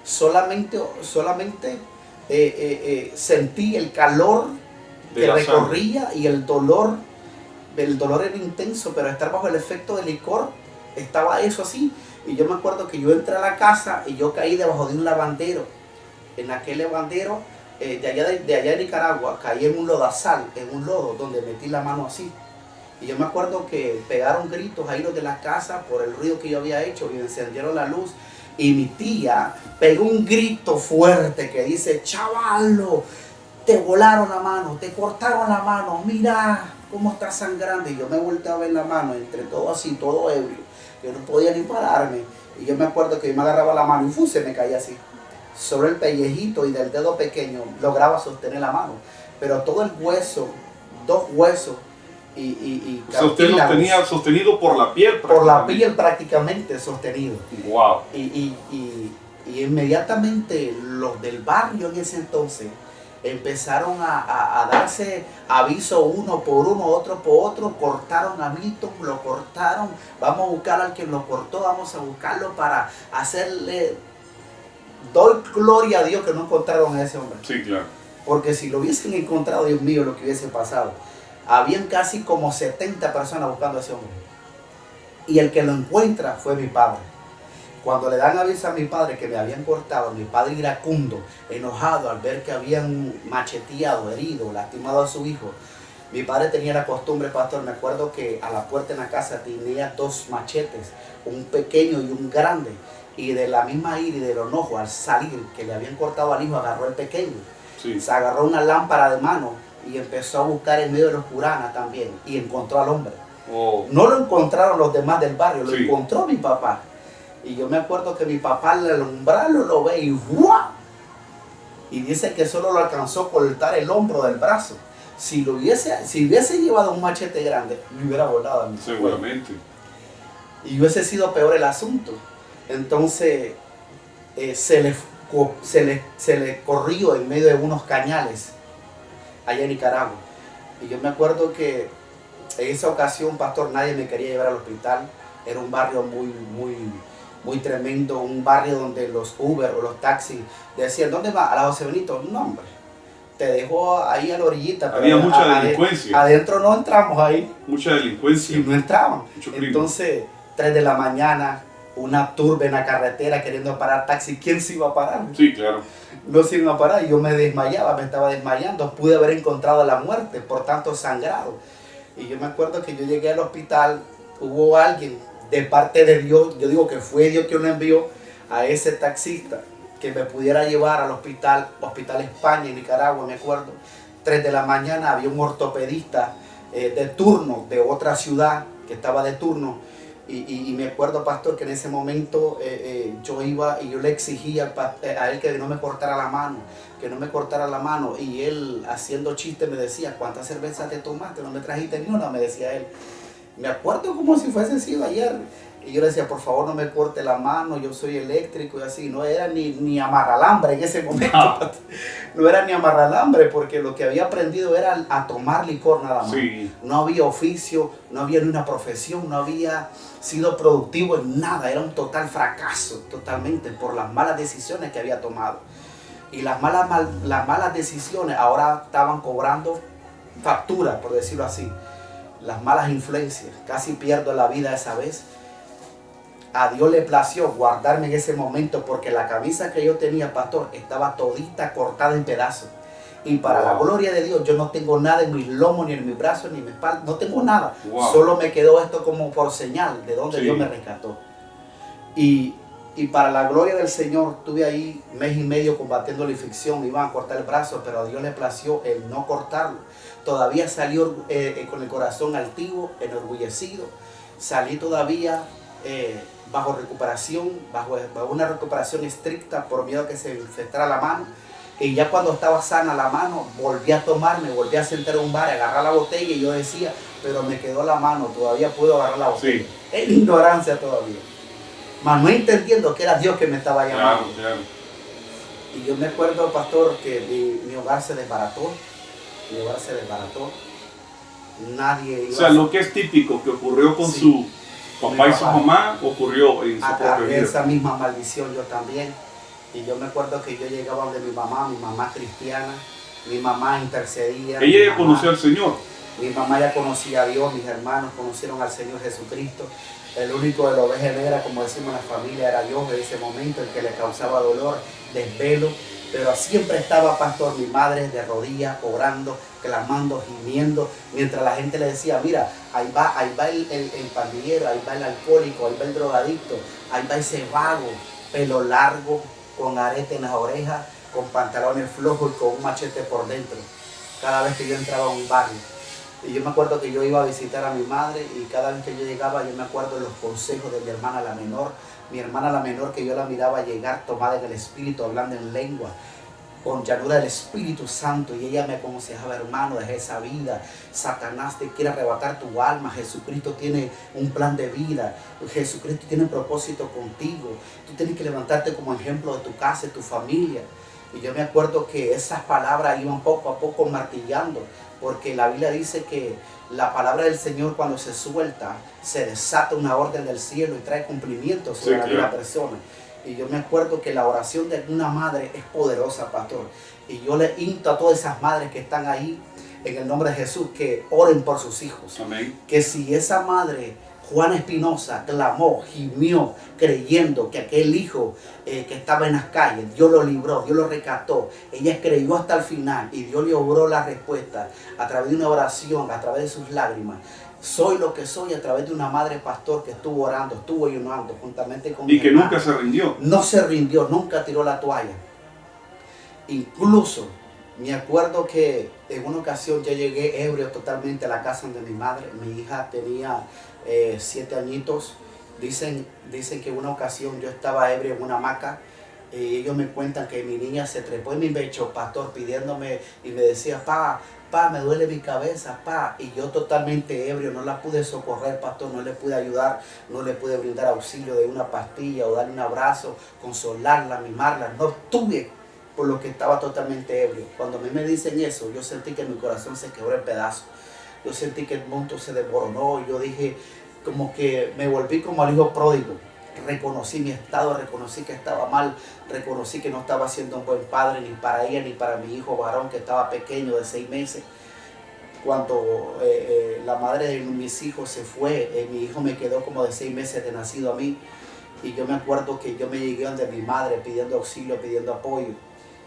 Solamente sentí el calor que recorría y el dolor era intenso, pero estar bajo el efecto del licor, estaba eso así. Y yo me acuerdo que yo entré a la casa y yo caí debajo de un lavandero. En aquel lavandero de allá de Nicaragua, caí en un lodazal, en un lodo, donde metí la mano así. Y yo me acuerdo que pegaron gritos ahí los de la casa por el ruido que yo había hecho y encendieron la luz. Y mi tía pegó un grito fuerte que dice: chavalo, te volaron la mano, te cortaron la mano, mira cómo está sangrando. Y yo me volteé a ver la mano, entre todo así, todo ebrio. Yo no podía ni pararme. Y yo me acuerdo que yo me agarraba la mano y se me caía así. Sobre el pellejito y del dedo pequeño lograba sostener la mano. Pero todo el hueso, 2 huesos, y o sea, usted lo tenía sostenido por la piel. Por la piel prácticamente sostenido. Wow. Y inmediatamente los del barrio en ese entonces empezaron a darse aviso uno por uno, otro por otro. Cortaron a Milton, lo cortaron. Vamos a buscar al que lo cortó, vamos a buscarlo para hacerle... Doy gloria a Dios que no encontraron a ese hombre. Sí, claro. Porque si lo hubiesen encontrado, Dios mío, lo que hubiese pasado. Habían casi como 70 personas buscando a ese hombre. Y el que lo encuentra fue mi padre. Cuando le dan aviso a mi padre que me habían cortado, mi padre iracundo, enojado al ver que habían macheteado, herido, lastimado a su hijo. Mi padre tenía la costumbre, pastor, me acuerdo que a la puerta de la casa tenía 2 machetes, un pequeño y un grande. Y de la misma ira y del enojo al salir que le habían cortado al hijo, agarró el pequeño. Sí. Se agarró una lámpara de mano y empezó a buscar en medio de los curanas también. Y encontró al hombre. No lo encontraron los demás del barrio, lo encontró mi papá. Y yo me acuerdo que mi papá al alumbrarlo lo ve y ¡guau! Y dice que solo lo alcanzó a cortar el hombro del brazo. Si hubiese llevado un machete grande, me hubiera volado a mí. Seguramente. Y hubiese sido peor el asunto. Entonces se le corrió en medio de unos cañales allá en Nicaragua. Y yo me acuerdo que en esa ocasión, pastor, nadie me quería llevar al hospital. Era un barrio muy tremendo, un barrio donde los Uber o los taxis decían: ¿dónde va? A la José Benito. No, hombre, te dejo ahí a la orillita. Había mucha delincuencia. Adentro no entramos ahí. Mucha delincuencia. Sí, no entraban. Entonces, 3 de la mañana, una turba en la carretera queriendo parar taxi. ¿Quién se iba a parar? Sí, claro. No se iban a parar. Yo me desmayaba, me estaba desmayando. Pude haber encontrado la muerte por tanto sangrado. Y yo me acuerdo que yo llegué al hospital. Hubo alguien de parte de Dios, yo digo que fue Dios quien lo envió a ese taxista que me pudiera llevar al Hospital España en Nicaragua, me acuerdo. 3 de la mañana había un ortopedista de turno de otra ciudad que estaba de turno. Y me acuerdo, pastor, que en ese momento yo iba y yo le exigía a él que no me cortara la mano, y él, haciendo chistes, me decía: ¿cuántas cervezas te tomaste? No me trajiste ni una, me decía él. Me acuerdo como si fuese sido ayer. Y yo le decía, por favor no me corte la mano, yo soy eléctrico y así. No era ni amarralambre en ese momento. No. No era ni amarralambre porque lo que había aprendido era a tomar licor nada más. Sí. No había oficio, no había ni una profesión, no había sido productivo en nada. Era un total fracaso, totalmente, por las malas decisiones que había tomado. Y las malas decisiones ahora estaban cobrando factura, por decirlo así. Las malas influencias. Casi pierdo la vida esa vez. A Dios le plació guardarme en ese momento porque la camisa que yo tenía, pastor, estaba todita cortada en pedazos. Y para la gloria de Dios, yo no tengo nada en mis lomos, ni en mis brazos, ni en mi espalda. No tengo nada. Solo me quedó esto como por señal de donde Dios me rescató. Y para la gloria del Señor, estuve ahí mes y medio combatiendo la infección. Me iban a cortar el brazo, pero a Dios le plació el no cortarlo. Todavía salió con el corazón altivo, enorgullecido. Salí todavía bajo recuperación, bajo una recuperación estricta por miedo a que se infectara la mano. Y ya cuando estaba sana la mano, volví a tomarme, volví a sentar en un bar, agarrar la botella y yo decía, pero me quedó la mano, todavía puedo agarrar la botella. Sí. En ignorancia todavía. Mas no entendiendo que era Dios que me estaba llamando. Claro, claro. Y yo me acuerdo, pastor, que mi hogar se desbarató. Mi hogar se desbarató. Nadie iba. O sea, lo que es típico que ocurrió con su papá y su mamá, ocurrió en su propia vida. Esa misma maldición yo también. Y yo me acuerdo que yo llegaba donde mi mamá cristiana, mi mamá intercedía. Ella ya conoció al Señor. Mi mamá ya conocía a Dios, mis hermanos conocieron al Señor Jesucristo. El único de la oveja negra, como decimos en la familia, era yo en ese momento, el que le causaba dolor, desvelo. Pero siempre estaba, pastor, mi madre de rodillas, orando, clamando, gimiendo, mientras la gente le decía, mira, ahí va el pandillero, ahí va el alcohólico, ahí va el drogadicto, ahí va ese vago, pelo largo, con arete en las orejas, con pantalones flojos y con un machete por dentro, cada vez que yo entraba a un barrio. Y yo me acuerdo que yo iba a visitar a mi madre y cada vez que yo llegaba, yo me acuerdo de los consejos de mi hermana la menor. Mi hermana la menor, que yo la miraba llegar tomada en el espíritu, hablando en lengua, con llanura del Espíritu Santo, y ella me aconsejaba, hermano, deja esa vida, Satanás te quiere arrebatar tu alma, Jesucristo tiene un plan de vida, Jesucristo tiene un propósito contigo, tú tienes que levantarte como ejemplo de tu casa, de tu familia. Y yo me acuerdo que esas palabras iban poco a poco martillando, porque la Biblia dice que la palabra del Señor, cuando se suelta, se desata una orden del cielo y trae cumplimiento sobre la vida de la persona. Y yo me acuerdo que la oración de una madre es poderosa, pastor. Y yo le insto a todas esas madres que están ahí, en el nombre de Jesús, que oren por sus hijos. Amén. Que si esa madre, Juana Espinosa, clamó, gimió, creyendo que aquel hijo que estaba en las calles, Dios lo libró, Dios lo rescató. Ella creyó hasta el final y Dios le obró la respuesta a través de una oración, a través de sus lágrimas. Soy lo que soy a través de una madre pastor que estuvo orando, estuvo ayunando juntamente con mi y que hermana. Nunca se rindió. No se rindió, nunca tiró la toalla. Incluso me acuerdo que en una ocasión yo llegué ebrio totalmente a la casa de mi madre. Mi hija tenía 7 añitos. Dicen que en una ocasión yo estaba ebrio en una hamaca. Y ellos me cuentan que mi niña se trepó en mi pecho, pastor, pidiéndome y me decía, pa, me duele mi cabeza, pa. Y yo totalmente ebrio, no la pude socorrer, pastor, no le pude ayudar, no le pude brindar auxilio de una pastilla o darle un abrazo, consolarla, mimarla. No tuve, por lo que estaba totalmente ebrio. Cuando a mí me dicen eso, yo sentí que mi corazón se quebró en pedazos. Yo sentí que el mundo se desmoronó. Yo dije, como que me volví como al hijo pródigo. Reconocí mi estado, reconocí que estaba mal, reconocí que no estaba siendo un buen padre ni para ella ni para mi hijo varón que estaba pequeño de 6 meses. Cuando la madre de mis hijos se fue, mi hijo me quedó como de 6 meses de nacido a mí. Y yo me acuerdo que yo me llegué donde mi madre pidiendo auxilio, pidiendo apoyo.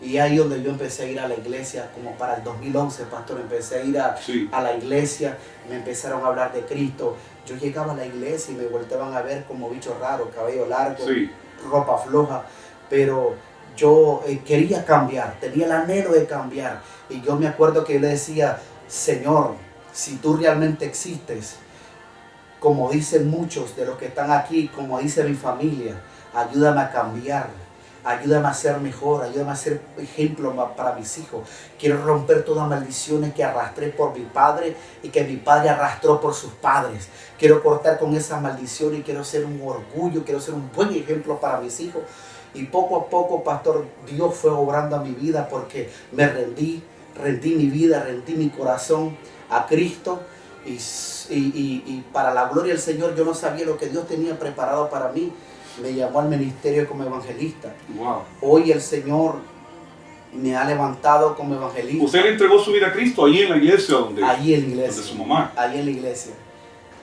Y ahí donde yo empecé a ir a la iglesia, como para el 2011, pastor, empecé a ir a la iglesia, me empezaron a hablar de Cristo. Yo llegaba a la iglesia y me volteaban a ver como bicho raro, cabello largo, ropa floja, pero yo quería cambiar, tenía el anhelo de cambiar. Y yo me acuerdo que yo le decía, Señor, si tú realmente existes, como dicen muchos de los que están aquí, como dice mi familia, ayúdame a cambiar. ayúdame a ser mejor, ayúdame a ser ejemplo para mis hijos. Quiero romper todas las maldiciones que arrastré por mi padre y que mi padre arrastró por sus padres. Quiero cortar con esas maldiciones y quiero ser un orgullo, quiero ser un buen ejemplo para mis hijos. Y poco a poco, pastor, Dios fue obrando a mi vida porque me rendí mi vida, rendí mi corazón a Cristo. Y para la gloria del Señor, yo no sabía lo que Dios tenía preparado para mí. Me llamó al ministerio como evangelista. Wow. Hoy el Señor me ha levantado como evangelista. ¿Usted le entregó su vida a Cristo allí en la iglesia allí en la iglesia, donde su mamá? Allí en la iglesia.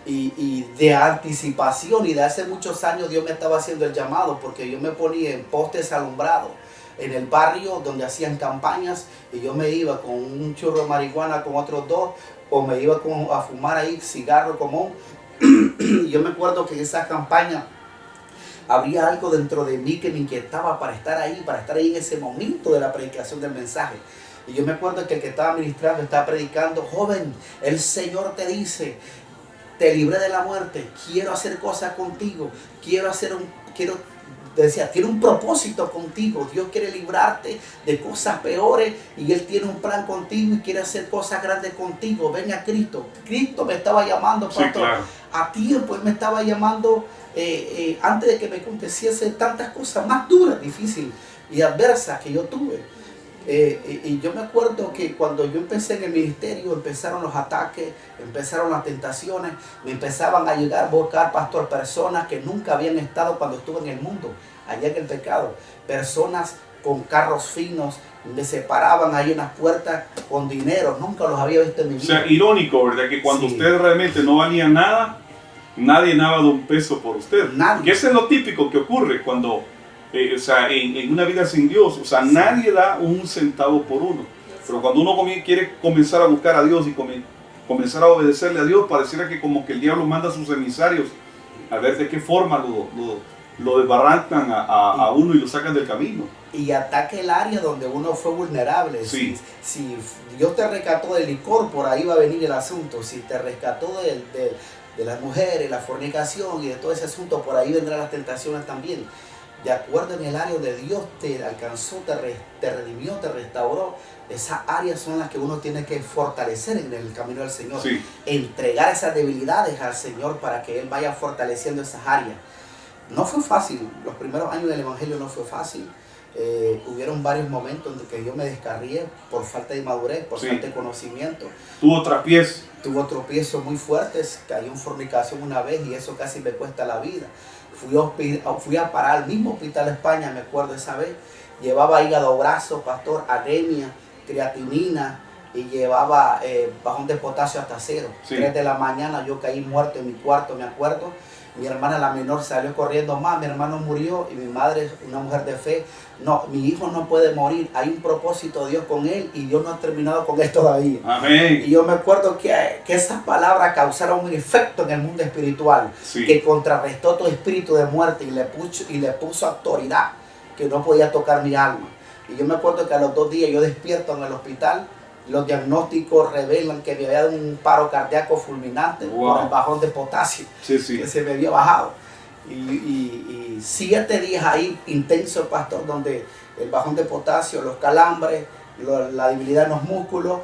Y de anticipación, y de hace muchos años Dios me estaba haciendo el llamado, porque yo me ponía en postes alumbrados en el barrio donde hacían campañas, y yo me iba con un churro de marihuana con otros dos, o me iba a fumar ahí cigarro común. Y yo me acuerdo que en esa campaña había algo dentro de mí que me inquietaba para estar ahí en ese momento de la predicación del mensaje. Y yo me acuerdo que el que estaba ministrando, estaba predicando: joven, el Señor te dice, te libré de la muerte, quiero hacer cosas contigo, decía, tiene un propósito contigo, Dios quiere librarte de cosas peores y Él tiene un plan contigo y quiere hacer cosas grandes contigo. Ven a Cristo. Cristo me estaba llamando, pastor, sí, claro, a tiempo. Él me estaba llamando antes de que me aconteciesen tantas cosas más duras, difíciles y adversas que yo tuve. Y yo me acuerdo que cuando yo empecé en el ministerio, empezaron los ataques, empezaron las tentaciones, me empezaban a llegar a buscar, pastor, personas que nunca habían estado cuando estuve en el mundo, allá en el pecado, personas con carros finos, me separaban ahí en las puertas con dinero, nunca los había visto en mi vida. O sea, irónico, ¿verdad? Que cuando usted realmente no valía nada, nadie daba de un peso por usted. Nadie. Que eso es lo típico que ocurre cuando... o sea, en una vida sin Dios, o sea, nadie da un centavo por uno. Pero cuando uno quiere comenzar a buscar a Dios y comenzar a obedecerle a Dios, pareciera que como que el diablo manda a sus emisarios a ver de qué forma lo desbarrancan a uno y lo sacan del camino. Y ataque el área donde uno fue vulnerable. Sí. Si Dios te rescató del licor, por ahí va a venir el asunto. Si te rescató de las mujeres, la fornicación y de todo ese asunto, por ahí vendrán las tentaciones también. De acuerdo en el área donde Dios te alcanzó, te redimió, te restauró, esas áreas son las que uno tiene que fortalecer en el camino del Señor. Sí. Entregar esas debilidades al Señor para que Él vaya fortaleciendo esas áreas. No fue fácil, los primeros años del Evangelio no fue fácil. Hubieron varios momentos en que yo me descarrié por falta de madurez, por falta de conocimiento. Tuvo tropiezos muy fuertes, caí en fornicación una vez y eso casi me cuesta la vida. Fui a parar al mismo hospital de España, me acuerdo esa vez. Llevaba hígado graso, pastor, anemia, creatinina y llevaba bajón de potasio hasta 0. 3 de la mañana yo caí muerto en mi cuarto, me acuerdo. Mi hermana, la menor, salió corriendo: más, mi hermano murió. Y mi madre, una mujer de fe: no, mi hijo no puede morir, hay un propósito de Dios con él y Dios no ha terminado con él todavía. Amén. Y yo me acuerdo que esas palabras causaron un efecto en el mundo espiritual, que contrarrestó todo espíritu de muerte y le puso autoridad que no podía tocar mi alma. Y yo me acuerdo que a los 2 días yo despierto en el hospital. Los diagnósticos revelan que me había dado un paro cardíaco fulminante por el bajón de potasio que se me había bajado. Y 7 días ahí intensos, pastor, donde el bajón de potasio, los calambres, la debilidad en los músculos.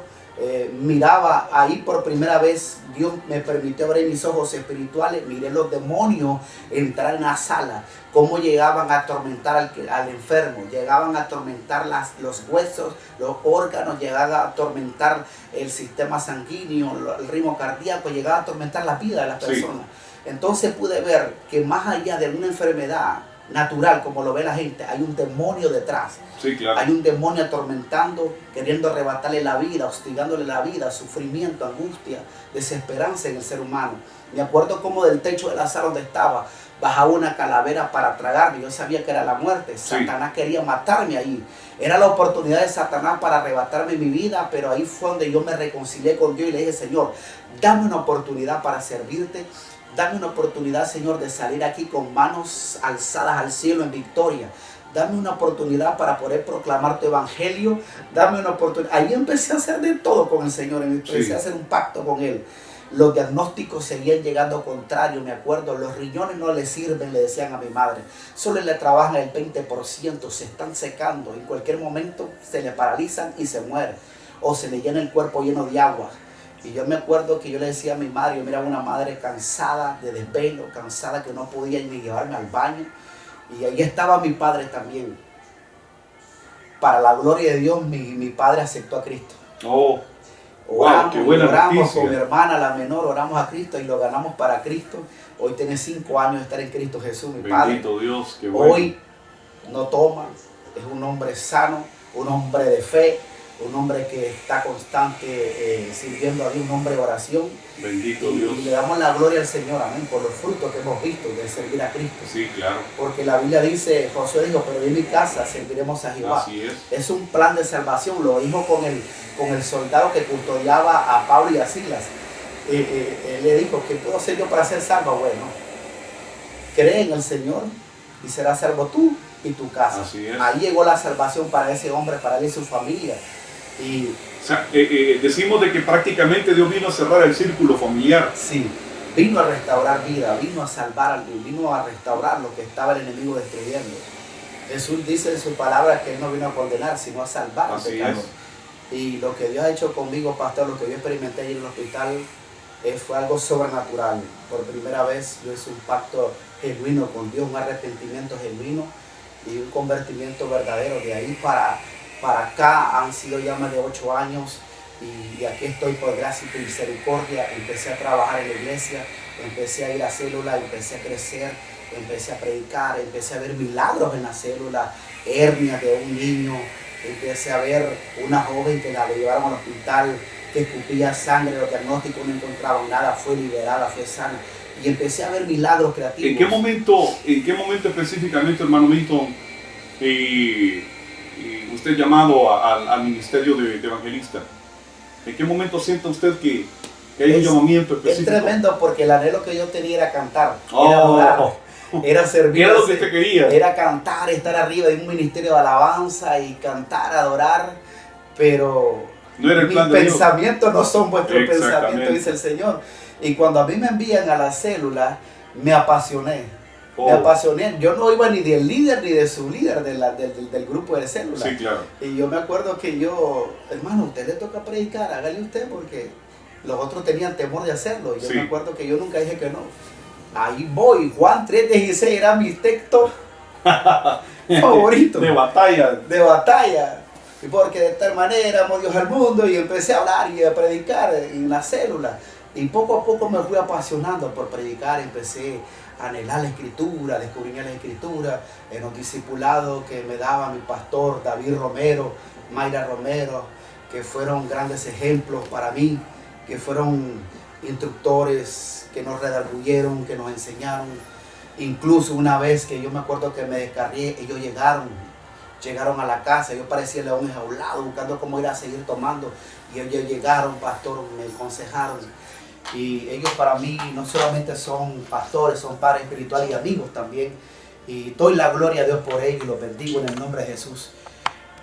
Miraba ahí por primera vez, Dios me permitió abrir mis ojos espirituales, miré los demonios entrar en la sala, cómo llegaban a atormentar al enfermo, llegaban a atormentar los huesos, los órganos, llegaban a atormentar el sistema sanguíneo, el ritmo cardíaco, llegaban a atormentar la vida de las personas. Entonces pude ver que más allá de una enfermedad natural, como lo ve la gente, hay un demonio detrás. Sí, claro. Hay un demonio atormentando, queriendo arrebatarle la vida, hostigándole la vida, sufrimiento, angustia, desesperanza en el ser humano. Me acuerdo como del techo de la sala donde estaba, bajaba una calavera para tragarme. Yo sabía que era la muerte. Satanás quería matarme ahí. Era la oportunidad de Satanás para arrebatarme mi vida, pero ahí fue donde yo me reconcilié con Dios y le dije: Señor, dame una oportunidad para servirte. Dame una oportunidad, Señor, de salir aquí con manos alzadas al cielo en victoria. Dame una oportunidad para poder proclamar tu evangelio. Dame una oportunidad. Ahí empecé a hacer de todo con el Señor. Empecé a hacer un pacto con Él. Los diagnósticos seguían llegando contrarios, me acuerdo. Los riñones no le sirven, le decían a mi madre. Solo le trabajan el 20%, se están secando. En cualquier momento se le paralizan y se muere. O se le llena el cuerpo lleno de agua. Y yo me acuerdo que yo le decía a mi madre, yo miraba una madre cansada de desvelo, cansada que no podía ni llevarme al baño. Y ahí estaba mi padre también. Para la gloria de Dios, mi padre aceptó a Cristo. Oh, Oramos, wow, qué buena oramos noticia. con mi hermana, la menor, oramos a Cristo y lo ganamos para Cristo. Hoy tiene 5 años de estar en Cristo Jesús, mi padre. Bendito Dios, qué bueno. Hoy no toma, es un hombre sano, un hombre de fe, un hombre que está constante sirviendo a Dios, un hombre de oración. Bendito Y Dios. le damos la gloria al Señor, amén, por los frutos que hemos visto de servir a Cristo. Sí, claro. Porque la Biblia dice, Josué dijo, pero en mi casa serviremos a Jehová. Así es. Es un plan de salvación, lo dijo con el soldado que custodiaba a Pablo y a Silas. Él le dijo, ¿qué puedo hacer yo para ser salvo? Bueno, cree en el Señor y serás salvo tú y tu casa. Así es. Ahí llegó la salvación para ese hombre, para él y su familia. Y O sea, decimos de que prácticamente Dios vino a cerrar el círculo familiar. sí, vino a restaurar vida, vino a salvar, vino a restaurar lo que estaba el enemigo destruyendo. Jesús dice en su palabra que Él no vino a condenar, sino a salvar al Así pecador. es. Y lo que Dios ha hecho conmigo, pastor, lo que yo experimenté ahí en el hospital, fue algo sobrenatural. Por primera vez yo hice un pacto genuino con Dios, un arrepentimiento genuino y un convertimiento verdadero. De ahí para acá han sido ya más de 8 años y aquí estoy por gracia y misericordia. Empecé a trabajar en la iglesia, empecé a ir a célula, empecé a crecer, empecé a predicar, empecé a ver milagros en la célula, hernias de un niño, empecé a ver una joven que la llevaron al hospital, que escupía sangre, los diagnósticos no encontraban nada, fue liberada, fue sana. Y empecé a ver milagros creativos. ¿En qué momento específicamente, hermano Milton, usted llamado al ministerio de evangelista? ¿En qué momento siente usted que hay un llamamiento específico? Es tremendo porque el anhelo que yo tenía era cantar, Oh. era adorar, era servir. Era lo que usted quería. Era cantar, estar arriba de un ministerio de alabanza y cantar, adorar, pero No era el mis plan de Dios. pensamientos no son vuestros Exactamente. pensamientos, dice el Señor. Y cuando a mí me envían a la célula, me apasioné. Oh. Me apasioné. Yo no iba ni del líder ni de su líder del grupo de célula. Sí, claro. Y yo me acuerdo que yo, hermano, a usted le toca predicar, hágale usted porque los otros tenían temor de hacerlo. Y yo Sí. me acuerdo que yo nunca dije que no. Ahí voy, Juan 3:16 era mi texto favorito. De batalla. De batalla. Y porque de tal manera amó Dios al mundo y empecé a hablar y a predicar en la célula. Y poco a poco me fui apasionando por predicar, empecé a anhelar la escritura, descubrir la escritura en los discipulados que me daba mi pastor David Romero, Mayra Romero, que fueron grandes ejemplos para mí, que fueron instructores que nos redarguyeron, que nos enseñaron. Incluso una vez que yo me acuerdo que me descargué, ellos llegaron a la casa, yo parecía león enjaulado, buscando cómo ir a seguir tomando. Y ellos llegaron, pastor, me aconsejaron. Y ellos para mí no solamente son pastores, son padres espirituales y amigos también. Y doy la gloria a Dios por ellos y los bendigo en el nombre de Jesús.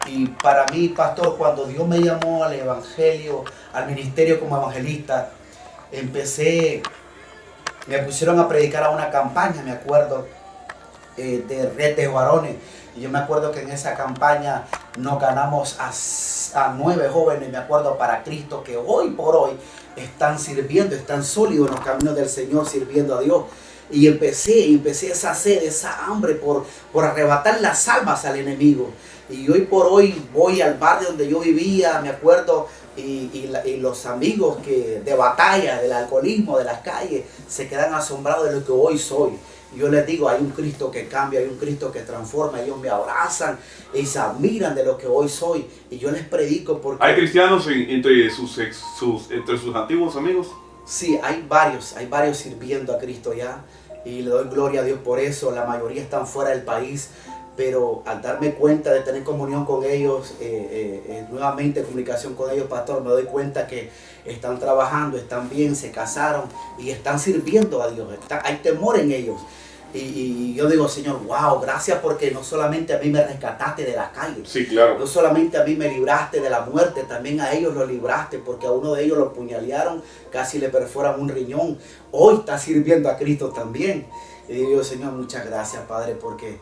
Y para mí, pastor, cuando Dios me llamó al evangelio, al ministerio como evangelista, me pusieron a predicar a una campaña, me acuerdo, de Red de Varones. Y yo me acuerdo que en esa campaña nos ganamos a 9 jóvenes, me acuerdo, para Cristo, que hoy por hoy están sirviendo, están sólidos en los caminos del Señor, sirviendo a Dios. Y empecé esa sed, esa hambre por arrebatar las almas al enemigo. Y hoy por hoy voy al barrio donde yo vivía, me acuerdo, y los amigos de batalla, del alcoholismo, de las calles, se quedan asombrados de lo que hoy soy. Y yo les digo, hay un Cristo que cambia, hay un Cristo que transforma. Ellos me abrazan y se admiran de lo que hoy soy. Y yo les predico porque... ¿Hay cristianos entre sus antiguos amigos? Sí, hay varios sirviendo a Cristo ya. Y le doy gloria a Dios por eso. La mayoría están fuera del país. Pero al darme cuenta de tener comunión con ellos, nuevamente comunicación con ellos, pastor, me doy cuenta que están trabajando, están bien, se casaron y están sirviendo a Dios. Hay temor en ellos. Y yo digo, Señor, wow, gracias porque no solamente a mí me rescataste de la calle. Sí, claro. No solamente a mí me libraste de la muerte, también a ellos lo libraste, porque a uno de ellos lo puñalearon, casi le perforan un riñón. Hoy está sirviendo a Cristo también. Y digo, Señor, muchas gracias, Padre, porque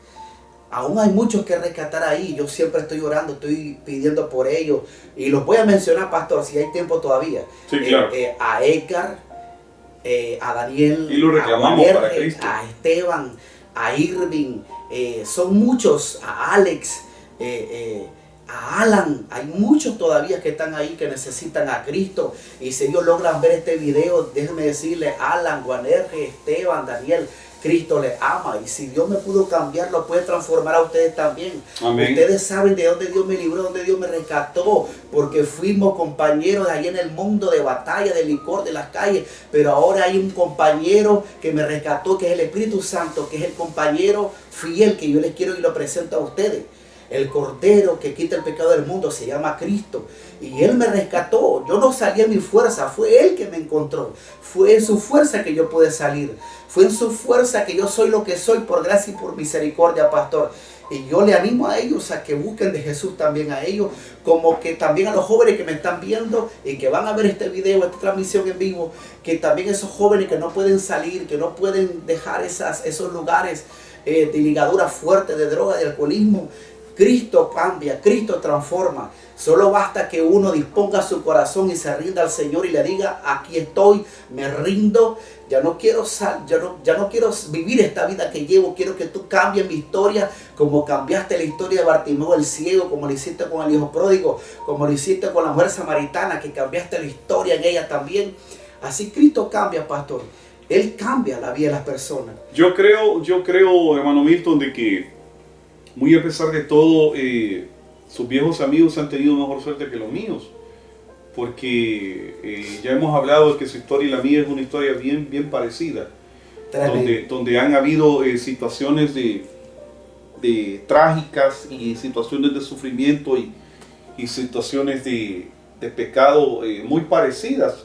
aún hay muchos que rescatar ahí. Yo siempre estoy orando, estoy pidiendo por ellos. Y los voy a mencionar, pastor, si hay tiempo todavía. Sí, claro. A Edgar, a Daniel, y lo reclamamos a Valer, para Cristo. A Esteban, a Irving, son muchos, a Alex, a Alan. Hay muchos todavía que están ahí que necesitan a Cristo. Y si ellos logran ver este video, déjenme decirle, Alan, Juanerge, Esteban, Daniel, Cristo les ama, y si Dios me pudo cambiar, lo puede transformar a ustedes también. Amén. Ustedes saben de dónde Dios me libró, dónde Dios me rescató, porque fuimos compañeros allí en el mundo de batalla, de licor, de las calles, pero ahora hay un compañero que me rescató, que es el Espíritu Santo, que es el compañero fiel que yo les quiero y lo presento a ustedes. El Cordero que quita el pecado del mundo se llama Cristo. Y Él me rescató. Yo no salí en mi fuerza. Fue Él que me encontró. Fue en su fuerza que yo pude salir. Fue en su fuerza que yo soy lo que soy por gracia y por misericordia, pastor. Y yo le animo a ellos a que busquen de Jesús también a ellos. Como que también a los jóvenes que me están viendo y que van a ver este video, esta transmisión en vivo. Que también esos jóvenes que no pueden salir, que no pueden dejar esos lugares de ligadura fuerte de droga, de alcoholismo. Cristo cambia, Cristo transforma. Solo basta que uno disponga su corazón y se rinda al Señor y le diga, aquí estoy, me rindo, ya no quiero vivir esta vida que llevo, quiero que tú cambies mi historia como cambiaste la historia de Bartimeo el ciego, como lo hiciste con el hijo pródigo, como lo hiciste con la mujer samaritana, que cambiaste la historia en ella también. Así Cristo cambia, pastor. Él cambia la vida de las personas. Yo creo, hermano Milton, de que muy a pesar de todo, sus viejos amigos han tenido mejor suerte que los míos, porque ya hemos hablado de que su historia y la mía es una historia bien parecida, donde han habido situaciones de trágicas y situaciones de sufrimiento y situaciones de pecado muy parecidas.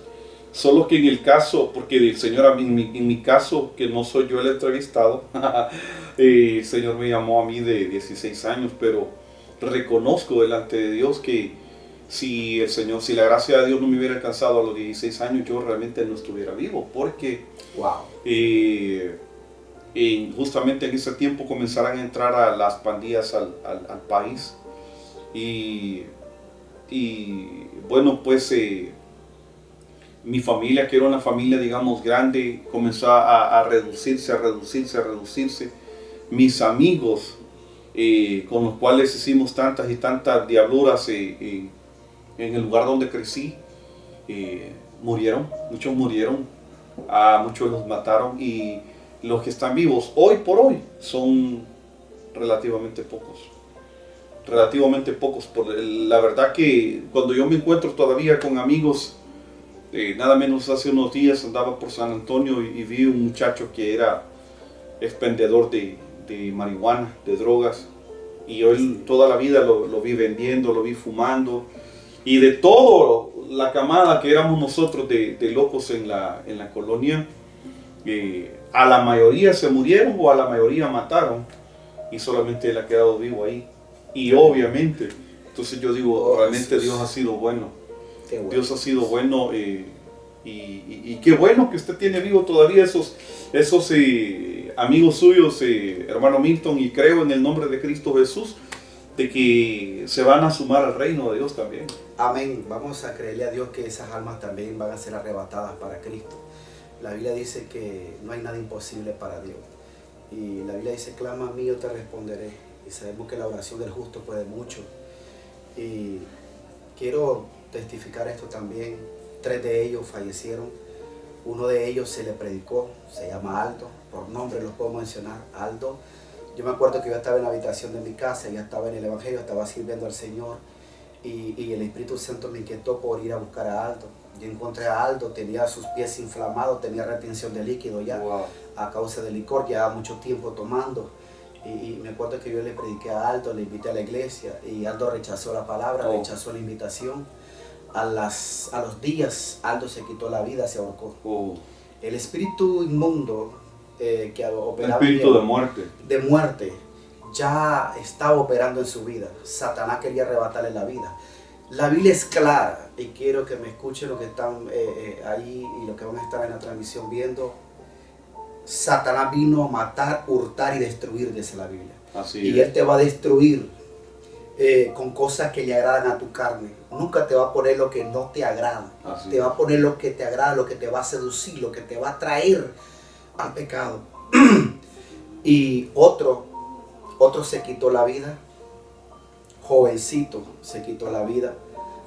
Solo que en el caso, porque el Señor, en mi caso, que no soy yo el entrevistado, el Señor me llamó a mí de 16 años, pero reconozco delante de Dios que si la gracia de Dios no me hubiera alcanzado a los 16 años, yo realmente no estuviera vivo, porque justamente en ese tiempo comenzaron a entrar a las pandillas al país, y bueno, pues mi familia, que era una familia, digamos, grande, comenzó a reducirse. Mis amigos, con los cuales hicimos tantas y tantas diabluras en el lugar donde crecí, murieron. Muchos murieron, a muchos los mataron, y los que están vivos hoy por hoy son relativamente pocos. La verdad que cuando yo me encuentro todavía con amigos, nada menos hace unos días andaba por San Antonio y vi un muchacho que era expendedor de marihuana, de drogas, y yo toda la vida lo vi vendiendo, lo vi fumando, y de toda la camada que éramos nosotros de locos en la colonia, a la mayoría se murieron o a la mayoría mataron, y solamente él ha quedado vivo ahí. Y obviamente, entonces yo digo, realmente Dios ha sido bueno. Bueno. Dios ha sido bueno, y qué bueno que usted tiene vivo todavía esos amigos suyos, hermano Milton, y creo en el nombre de Cristo Jesús de que se van a sumar al reino de Dios también. Amén. Vamos a creerle a Dios que esas almas también van a ser arrebatadas para Cristo. La Biblia dice que no hay nada imposible para Dios, y la Biblia dice, clama a mí, yo te responderé, y sabemos que la oración del justo puede mucho. Y quiero testificar esto también. 3 de ellos fallecieron. Uno de ellos se le predicó, se llama Aldo, por nombre lo puedo mencionar, Aldo. Yo me acuerdo que yo estaba en la habitación de mi casa, ya estaba en el Evangelio, estaba sirviendo al Señor, y el Espíritu Santo me inquietó por ir a buscar a Aldo. Yo encontré a Aldo, tenía sus pies inflamados, tenía retención de líquido ya, a causa del licor, llevaba mucho tiempo tomando. Y me acuerdo que yo le prediqué a Aldo, le invité a la iglesia, y Aldo rechazó la palabra, rechazó la invitación. A los días, Aldo se quitó la vida, se ahorcó. El espíritu inmundo que operaba espíritu de muerte. De muerte, ya estaba operando en su vida. Satanás quería arrebatarle la vida. La Biblia es clara, y quiero que me escuchen los que están ahí y los que van a estar en la transmisión viendo. Satanás vino a matar, hurtar y destruir, dice la Biblia. Así y es. Él te va a destruir con cosas que le agradan a tu carne. Nunca te va a poner lo que no te agrada. Así te va a poner lo que te agrada, lo que te va a seducir, lo que te va a traer al pecado. Y otro se quitó la vida, jovencito se quitó la vida,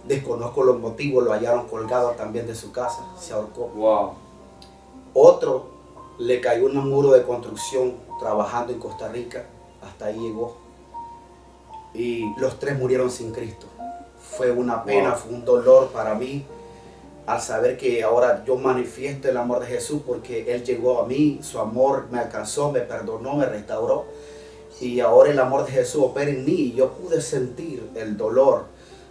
desconozco los motivos, lo hallaron colgado también de su casa, se ahorcó. Wow. Otro le cayó un muro de construcción trabajando en Costa Rica, hasta ahí llegó. Y los tres murieron sin Cristo. Fue una pena, fue un dolor para mí al saber que ahora yo manifiesto el amor de Jesús, porque Él llegó a mí, su amor me alcanzó, me perdonó, me restauró. Y ahora el amor de Jesús opera en mí y yo pude sentir el dolor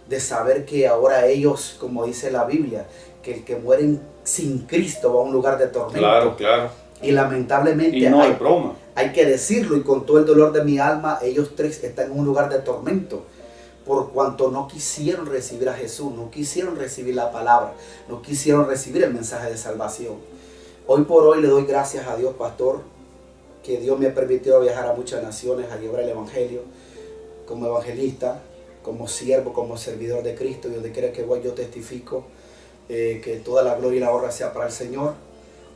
de saber que ahora ellos, como dice la Biblia, que el que muere sin Cristo va a un lugar de tormento. Claro, claro. Y lamentablemente Y no hay broma. Hay que decirlo, y con todo el dolor de mi alma, ellos tres están en un lugar de tormento, por cuanto no quisieron recibir a Jesús, no quisieron recibir la palabra, no quisieron recibir el mensaje de salvación. Hoy por hoy le doy gracias a Dios, pastor, que Dios me ha permitido viajar a muchas naciones a llevar el evangelio como evangelista, como siervo, como servidor de Cristo. Y donde quiera que voy yo testifico que toda la gloria y la honra sea para el Señor.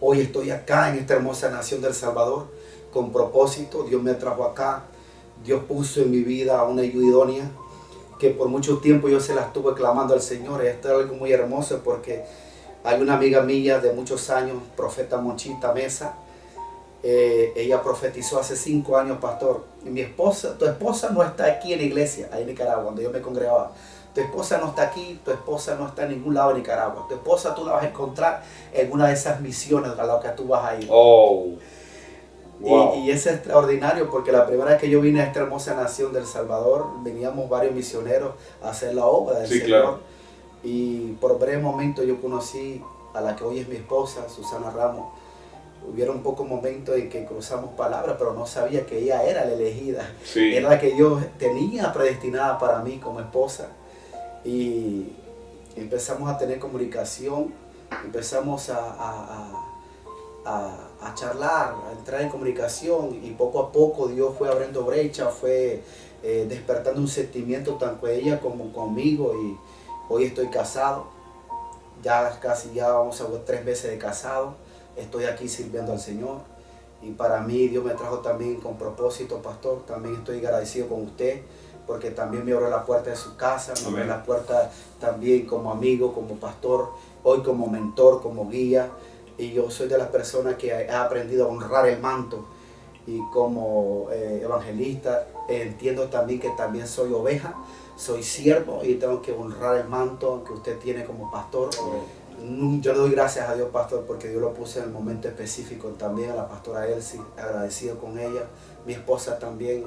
Hoy estoy acá en esta hermosa nación del Salvador con propósito. Dios me trajo acá, Dios puso en mi vida una ayuda idónea que por mucho tiempo yo se la estuve clamando al Señor. Esto es algo muy hermoso porque hay una amiga mía de muchos años, profeta Monchita Mesa. Ella profetizó hace 5 años, pastor. Y mi esposa, tu esposa no está aquí en la iglesia, ahí en Nicaragua, donde yo me congregaba. Tu esposa no está aquí, tu esposa no está en ningún lado de Nicaragua. Tu esposa tú la vas a encontrar en una de esas misiones a las que tú vas a ir. Oh. Wow. Y es extraordinario porque la primera vez que yo vine a esta hermosa nación del Salvador, veníamos varios misioneros a hacer la obra del Señor. Claro. Y por breve momento yo conocí a la que hoy es mi esposa, Susana Ramos. Hubieron pocos momentos en que cruzamos palabras, pero no sabía que ella era la elegida. Sí. Era la que Dios tenía predestinada para mí como esposa. Y empezamos a tener comunicación, empezamos a charlar, a entrar en comunicación, y poco a poco Dios fue abriendo brecha, fue despertando un sentimiento tanto con ella como conmigo, y hoy estoy casado, ya vamos a 3 meses de casado, estoy aquí sirviendo al Señor, y para mí Dios me trajo también con propósito, pastor. También estoy agradecido con usted, porque también me abrió la puerta de su casa, me abrió la puerta también como amigo, como pastor, hoy como mentor, como guía. Y yo soy de las personas que ha aprendido a honrar el manto, y como evangelista entiendo también que también soy oveja, soy siervo, y tengo que honrar el manto que usted tiene como pastor. Yo le doy gracias a Dios, pastor, porque Dios lo puso en el momento específico. También a la pastora Elsie, agradecido con ella. Mi esposa también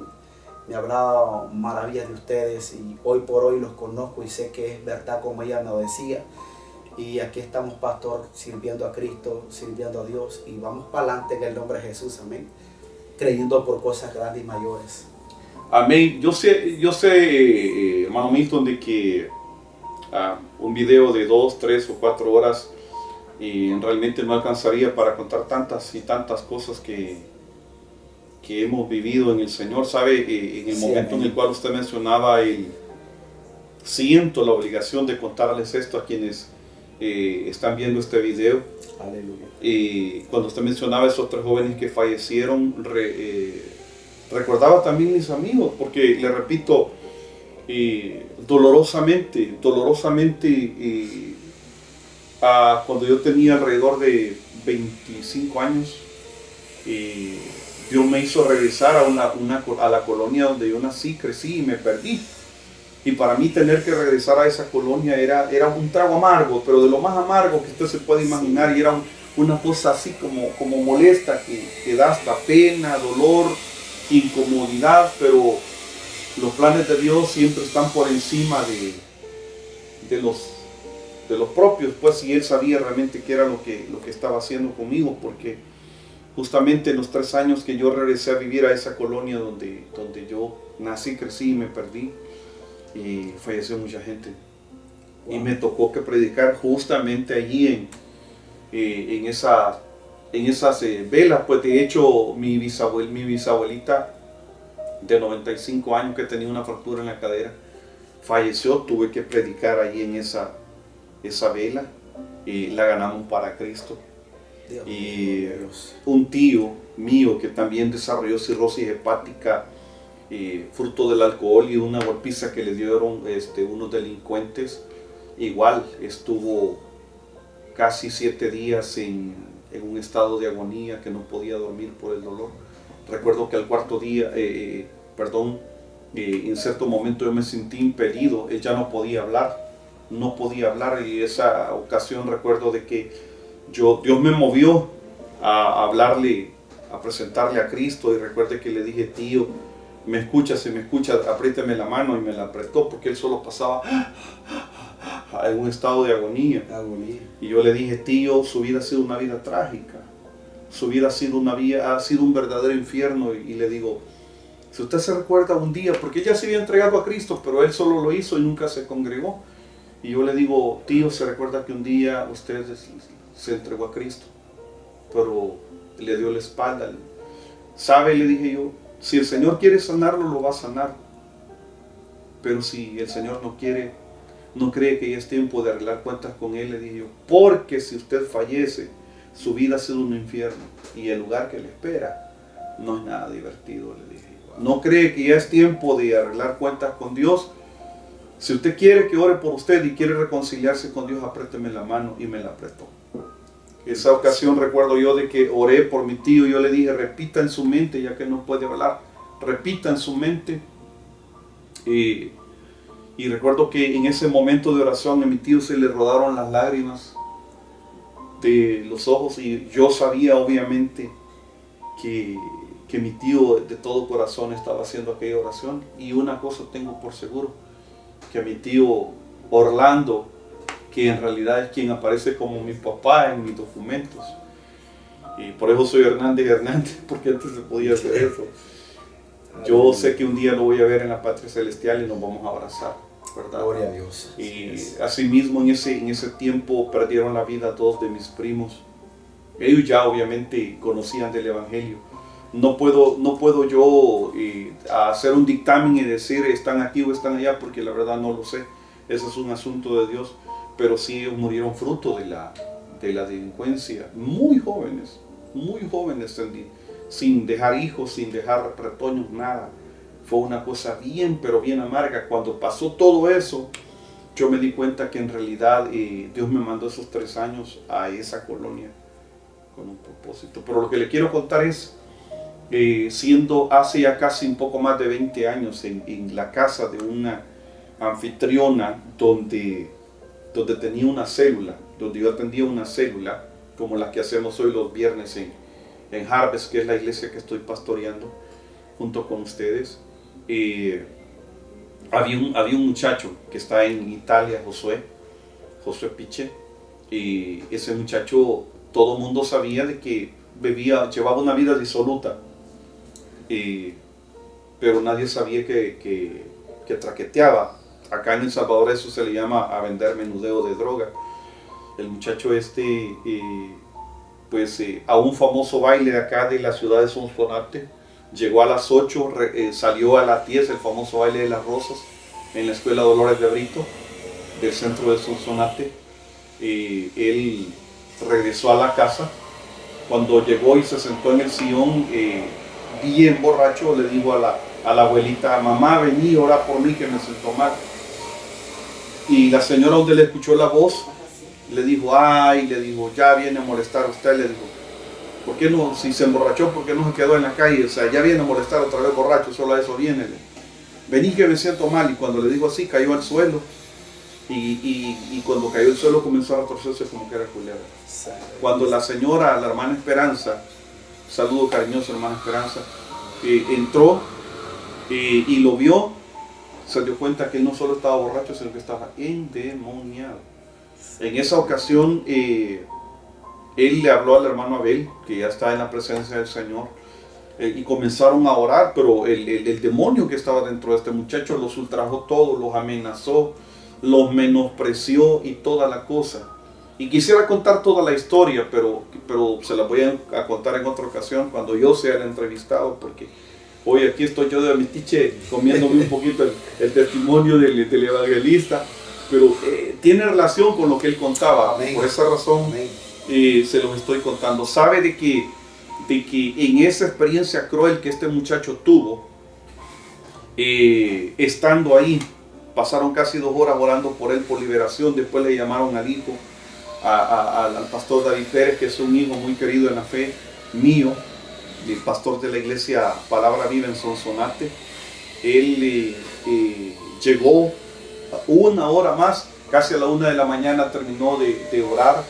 me hablaba maravillas de ustedes, y hoy por hoy los conozco y sé que es verdad como ella me lo decía. Y aquí estamos, pastor, sirviendo a Cristo, sirviendo a Dios, y vamos para adelante en el nombre de Jesús, amén, creyendo por cosas grandes y mayores. Amén. Yo sé, hermano Milton, de que un video de 2, 3 o 4 horas realmente no alcanzaría para contar tantas y tantas cosas que hemos vivido en el Señor. ¿Sabe? En el momento en el cual usted mencionaba, siento la obligación de contarles esto a quienes están viendo este video. Aleluya. Cuando usted mencionaba esos 3 jóvenes que fallecieron, recordaba también mis amigos, porque le repito, dolorosamente, cuando yo tenía alrededor de 25 años, Dios me hizo regresar a la colonia donde yo nací, crecí y me perdí. Y para mí tener que regresar a esa colonia era un trago amargo, pero de lo más amargo que usted se puede imaginar. Sí. Y era una cosa así como molesta, que da hasta pena, dolor, incomodidad, pero los planes de Dios siempre están por encima de los propios, pues, y Él sabía realmente qué era lo que estaba haciendo conmigo, porque justamente en los 3 años que yo regresé a vivir a esa colonia donde yo nací, crecí y me perdí, y falleció mucha gente. Wow. Y me tocó que predicar justamente allí en esas velas. Pues de hecho mi bisabuelita de 95 años, que tenía una fractura en la cadera, falleció. Tuve que predicar allí en esa vela, y la ganamos para Cristo. Y un tío mío que también desarrolló cirrosis hepática, fruto del alcohol y una golpiza que le dieron unos delincuentes, igual estuvo casi 7 días en un estado de agonía, que no podía dormir por el dolor. Recuerdo que al cuarto día, en cierto momento yo me sentí impedido. Él ya no podía hablar, y esa ocasión recuerdo de que Dios me movió a hablarle, a presentarle a Cristo, y recuerdo que le dije: tío, me escucha, apriéteme la mano, y me la apretó porque él solo pasaba en un estado de agonía. Y yo le dije: tío, su vida ha sido una vida trágica, su vida ha sido un verdadero infierno. Y le digo: si usted se recuerda un día, porque ella se había entregado a Cristo, pero él solo lo hizo y nunca se congregó. Y yo le digo: tío, ¿se recuerda que un día usted se entregó a Cristo, pero le dio la espalda? ¿Sabe? Le dije yo, si el Señor quiere sanarlo, lo va a sanar. Pero si el Señor no cree que ya es tiempo de arreglar cuentas con Él, le dije yo, porque si usted fallece, su vida ha sido un infierno, y el lugar que le espera no es nada divertido, le dije. ¿No cree que ya es tiempo de arreglar cuentas con Dios? Si usted quiere que ore por usted y quiere reconciliarse con Dios, apriéteme la mano. Y me la apretó. Esa ocasión recuerdo yo de que oré por mi tío. Yo le dije: repita en su mente, ya que no puede hablar, repita en su mente. Y recuerdo que en ese momento de oración a mi tío se le rodaron las lágrimas de los ojos, y yo sabía obviamente que mi tío de todo corazón estaba haciendo aquella oración. Y una cosa tengo por seguro, que a mi tío Orlando, que en realidad es quien aparece como mi papá en mis documentos, y por eso soy Hernández, porque antes se podía hacer eso. Yo sé que un día lo voy a ver en la patria celestial y nos vamos a abrazar, ¿verdad? Gloria a Dios. Y asimismo en ese tiempo perdieron la vida 2 de mis primos. Ellos ya obviamente conocían del Evangelio. No puedo yo hacer un dictamen y decir están aquí o están allá, porque la verdad no lo sé. Ese es un asunto de Dios. Pero sí, ellos murieron fruto de la delincuencia. Muy jóvenes, sin dejar hijos, sin dejar retoños, nada. Fue una cosa bien, pero bien amarga. Cuando pasó todo eso, yo me di cuenta que en realidad Dios me mandó esos 3 años a esa colonia con un propósito. Pero lo que le quiero contar es, siendo hace ya casi un poco más de 20 años en la casa de una anfitriona donde tenía una célula, donde yo atendía una célula como la que hacemos hoy los viernes en Harvest, que es la iglesia que estoy pastoreando junto con ustedes. Había un muchacho que está en Italia, Josué Piche, y ese muchacho, todo el mundo sabía de que llevaba una vida disoluta, pero nadie sabía que traqueteaba. Acá en El Salvador eso se le llama a vender menudeo de droga. El muchacho a un famoso baile de acá de la ciudad de Sonsonate, llegó a las 8, salió a las 10, el famoso baile de las rosas, en la escuela Dolores de Brito, del centro de Sonsonate. Él regresó a la casa. Cuando llegó y se sentó en el sillón, bien borracho, le dijo a la abuelita: mamá, vení, ora por mí que me siento mal. Y la señora, donde le escuchó la voz, le dijo: ya viene a molestar a usted. Le dijo: ¿por qué no, si se emborrachó, por qué no se quedó en la calle? O sea, ya viene a molestar otra vez borracho, solo a eso viene. Vení que me siento mal. Y cuando le dijo así, cayó al suelo. Y cuando cayó al suelo comenzó a retorcerse como que era culebra. Cuando la señora, la hermana Esperanza, saludo cariñoso hermana Esperanza, entró y lo vio, se dio cuenta que él no solo estaba borracho, sino que estaba endemoniado. En esa ocasión él le habló al hermano Abel, que ya está en la presencia del Señor, y comenzaron a orar, pero el demonio que estaba dentro de este muchacho los ultrajó todos, los amenazó, los menospreció y toda la cosa. Y quisiera contar toda la historia, pero se la voy a contar en otra ocasión cuando yo sea el entrevistado, porque hoy aquí estoy yo de metiche comiéndome un poquito el testimonio del evangelista, pero tiene relación con lo que él contaba. Amén. Por esa razón se los estoy contando. Sabe de que en esa experiencia cruel que este muchacho tuvo, estando ahí, pasaron casi 2 horas orando por él por liberación. Después le llamaron al hijo, al pastor David Pérez, que es un hijo muy querido en la fe mío, el pastor de la iglesia Palabra Viva en Sonsonate. Él llegó 1 hora más, casi a la 1 de la mañana terminó de orar,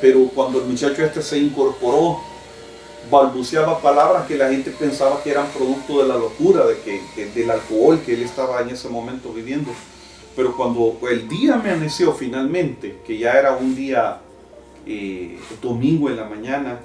pero cuando el muchacho este se incorporó, balbuceaba palabras que la gente pensaba que eran producto de la locura, del alcohol que él estaba en ese momento viviendo. Pero cuando el día amaneció finalmente, que ya era un día domingo en la mañana,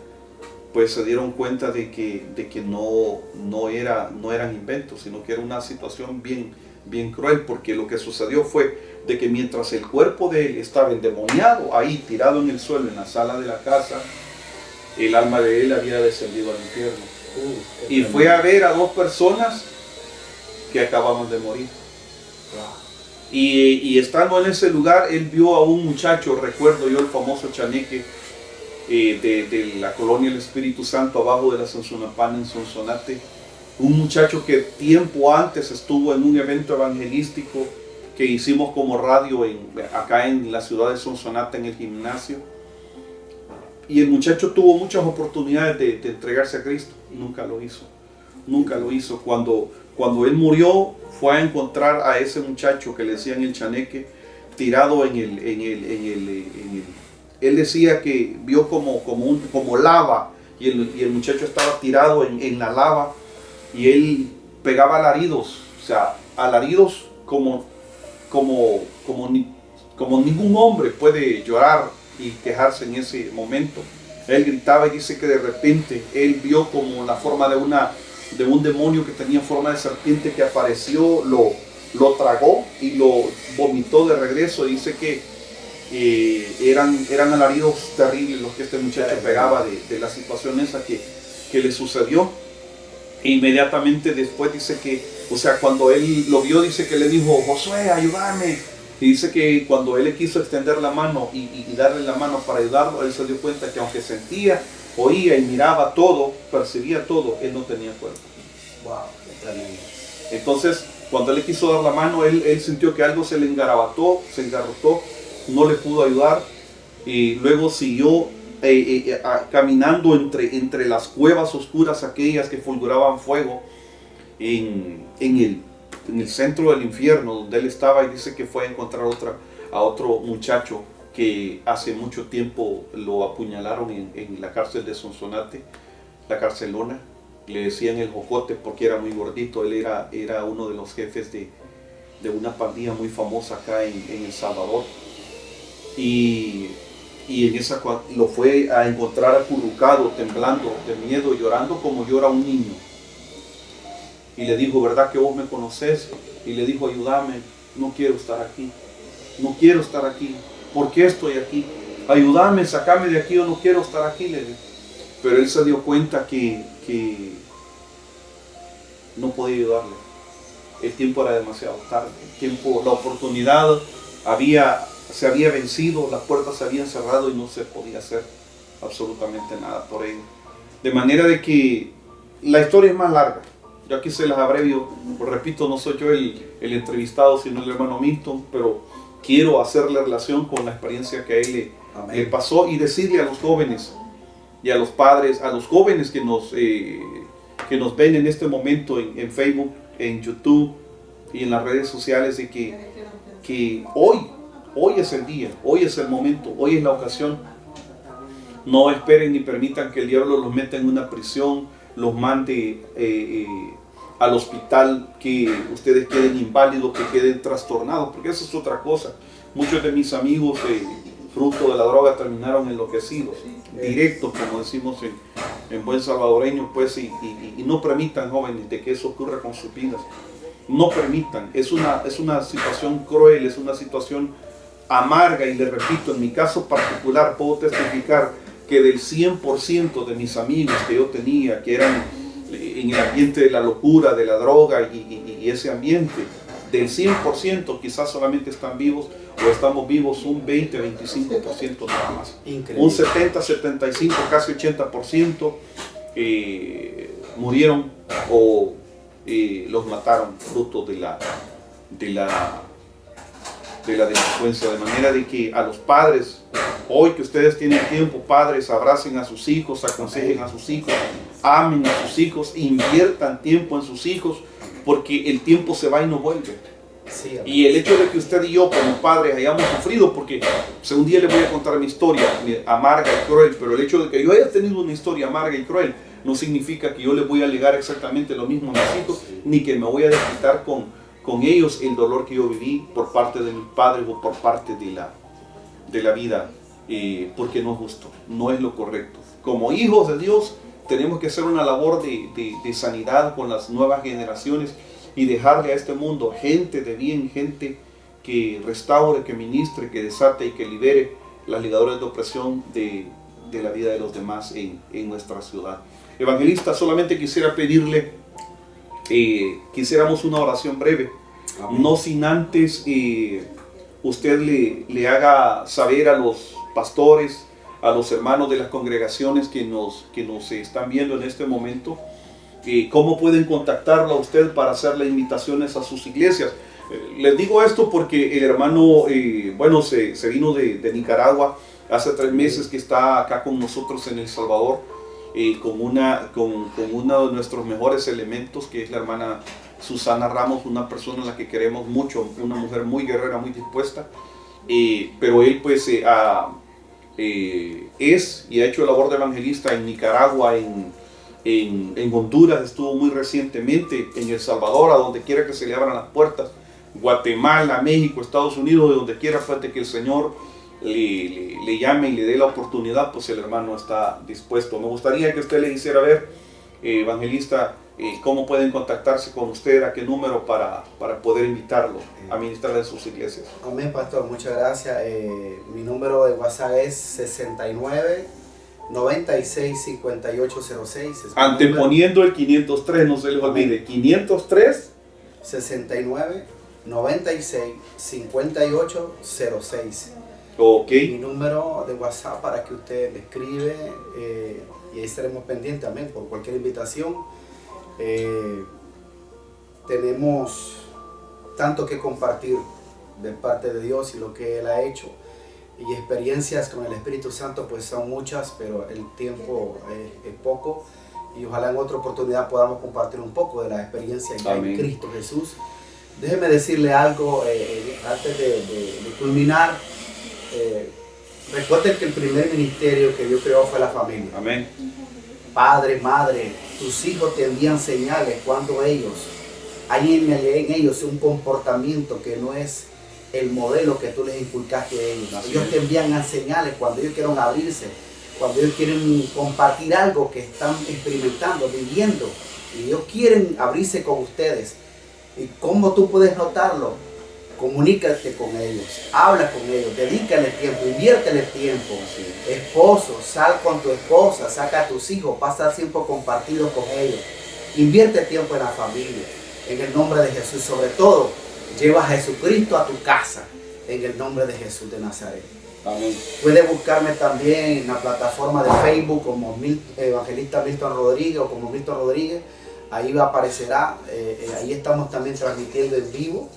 pues se dieron cuenta de que no eran inventos, sino que era una situación bien cruel, porque lo que sucedió fue de que mientras el cuerpo de él estaba endemoniado, ahí tirado en el suelo, en la sala de la casa, el alma de él había descendido al infierno. Y fue a ver a 2 personas que acababan de morir. Y estando en ese lugar, él vio a un muchacho, recuerdo yo el famoso chaneque de la colonia del Espíritu Santo, abajo de la Sonsonapana en Sonsonate, un muchacho que tiempo antes estuvo en un evento evangelístico que hicimos como radio acá en la ciudad de Sonsonate, en el gimnasio. Y el muchacho tuvo muchas oportunidades de entregarse a Cristo, nunca lo hizo. Cuando él murió, fue a encontrar a ese muchacho que le decían el chaneque, tirado él decía que vio como lava, y el muchacho estaba tirado en la lava, y él pegaba alaridos, o sea, alaridos como ningún hombre puede llorar y quejarse en ese momento. Él gritaba, y dice que de repente él vio como la forma de un demonio que tenía forma de serpiente que apareció, lo tragó y lo vomitó de regreso. Dice que eran alaridos terribles los que este muchacho pegaba de la situación esa que le sucedió. E inmediatamente después dice que, o sea, cuando él lo vio, dice que le dijo: Josué, ayúdame. Y dice que cuando él le quiso extender la mano y darle la mano para ayudarlo, él se dio cuenta que aunque sentía, oía y miraba todo, percibía todo, él no tenía cuerpo. Wow, qué tremendo. Entonces, cuando él le quiso dar la mano, él sintió que algo se le engarrotó, no le pudo ayudar, y luego siguió caminando entre las cuevas oscuras aquellas que fulguraban fuego en el centro del infierno donde él estaba, y dice que fue a encontrar a otro muchacho que hace mucho tiempo lo apuñalaron en la cárcel de Sonsonate, la carcelona. Le decían el Jocote porque era muy gordito. Él era uno de los jefes de una pandilla muy famosa acá en El Salvador, y en esa lo fue a encontrar acurrucado, temblando de miedo, llorando como llora un niño. Y le dijo: ¿verdad que vos me conocés? Y le dijo: ayúdame, no quiero estar aquí. ¿Por qué estoy aquí? Ayúdame, sacame de aquí, yo no quiero estar aquí, le dijo. Pero él se dio cuenta que no podía ayudarle. El tiempo era demasiado tarde. La oportunidad se había vencido, las puertas se habían cerrado y no se podía hacer absolutamente nada por él. De manera de que la historia es más larga. Yo aquí se las abrevio, repito, no soy yo el entrevistado, sino el hermano Milton, pero quiero hacerle relación con la experiencia que a él le pasó, y decirle a los jóvenes y a los padres, a los jóvenes que nos ven en este momento en Facebook, en YouTube y en las redes sociales, de que hoy es el día, hoy es el momento, hoy es la ocasión. No esperen ni permitan que el diablo los meta en una prisión, los mande al hospital, que ustedes queden inválidos, que queden trastornados, porque eso es otra cosa. Muchos de mis amigos fruto de la droga terminaron enloquecidos, directos, como decimos en buen salvadoreño, pues, y no permitan, jóvenes, de que eso ocurra con sus vidas. No permitan, es una situación cruel, es una situación amarga, y les repito, en mi caso particular puedo testificar que del 100% de mis amigos que yo tenía, que eran en el ambiente de la locura, de la droga y ese ambiente, del 100% quizás solamente están vivos o estamos vivos un 20-25% nada más. Increíble. Un 70-75, casi 80% murieron o los mataron fruto de la delincuencia. De manera de que a los padres, hoy que ustedes tienen tiempo, padres, abracen a sus hijos, aconsejen a sus hijos, amen a sus hijos, inviertan tiempo en sus hijos, porque el tiempo se va y no vuelve. Sí, y el hecho de que usted y yo como padres hayamos sufrido, porque un día les voy a contar mi historia amarga y cruel, pero el hecho de que yo haya tenido una historia amarga y cruel no significa que yo les voy a alegar exactamente lo mismo a mis hijos, ni que me voy a desquitar con ellos el dolor que yo viví por parte de mis padres o por parte de la vida, porque no es justo, no es lo correcto. Como hijos de Dios tenemos que hacer una labor de sanidad con las nuevas generaciones y dejarle a este mundo gente de bien, gente que restaure, que ministre, que desate y que libere las ligaduras de opresión de la vida de los demás en nuestra ciudad. Evangelista, solamente quisiera pedirle, quisiéramos una oración breve. Amén. No sin antes usted le haga saber a los pastores, a los hermanos de las congregaciones que nos están viendo en este momento, cómo pueden contactarlo a usted para hacerle invitaciones a sus iglesias. Les digo esto porque el hermano, se vino de Nicaragua hace 3 meses, que está acá con nosotros en El Salvador, con uno de nuestros mejores elementos, que es la hermana Susana Ramos, una persona a la que queremos mucho, una mujer muy guerrera, muy dispuesta, pero él pues es y ha hecho labor de evangelista en Nicaragua, en Honduras, estuvo muy recientemente en El Salvador, a donde quiera que se le abran las puertas, Guatemala, México, Estados Unidos, de donde quiera, pues, de que el Señor le llame y le dé la oportunidad, pues el hermano está dispuesto. Me gustaría que usted le hiciera ver, evangelista, cómo pueden contactarse con usted, a qué número para poder invitarlo a ministrar en sus iglesias. Amén, pastor, muchas gracias. Mi número de WhatsApp es 69 96 5806. Anteponiendo el 503, no se les olvide. 503 69 96 5806. Ok. Mi número de WhatsApp para que usted me escribe, y ahí estaremos pendientes también por cualquier invitación. Tenemos tanto que compartir de parte de Dios y lo que Él ha hecho, y experiencias con el Espíritu Santo pues son muchas, pero el tiempo es poco, y ojalá en otra oportunidad podamos compartir un poco de la experiencia ya en Cristo Jesús. Déjeme decirle algo antes de culminar. Recuerden que el primer ministerio que Dios creó fue la familia. Amén. Padre, madre, tus hijos te envían señales cuando hay en ellos un comportamiento que no es el modelo que tú les inculcaste a ellos. Ellos te envían señales cuando ellos quieren abrirse, cuando ellos quieren compartir algo que están experimentando, viviendo, y ellos quieren abrirse con ustedes. ¿Y cómo tú puedes notarlo? Comunícate con ellos, habla con ellos, dedícale tiempo, inviértele tiempo. Sí. Esposo, sal con tu esposa, saca a tus hijos, pasa tiempo compartido con ellos. Invierte tiempo en la familia, en el nombre de Jesús. Sobre todo, lleva a Jesucristo a tu casa, en el nombre de Jesús de Nazaret. Amén. Puedes buscarme también en la plataforma de Facebook como Evangelista Milton Rodríguez o como Milton Rodríguez. Ahí aparecerá, ahí estamos también transmitiendo en vivo.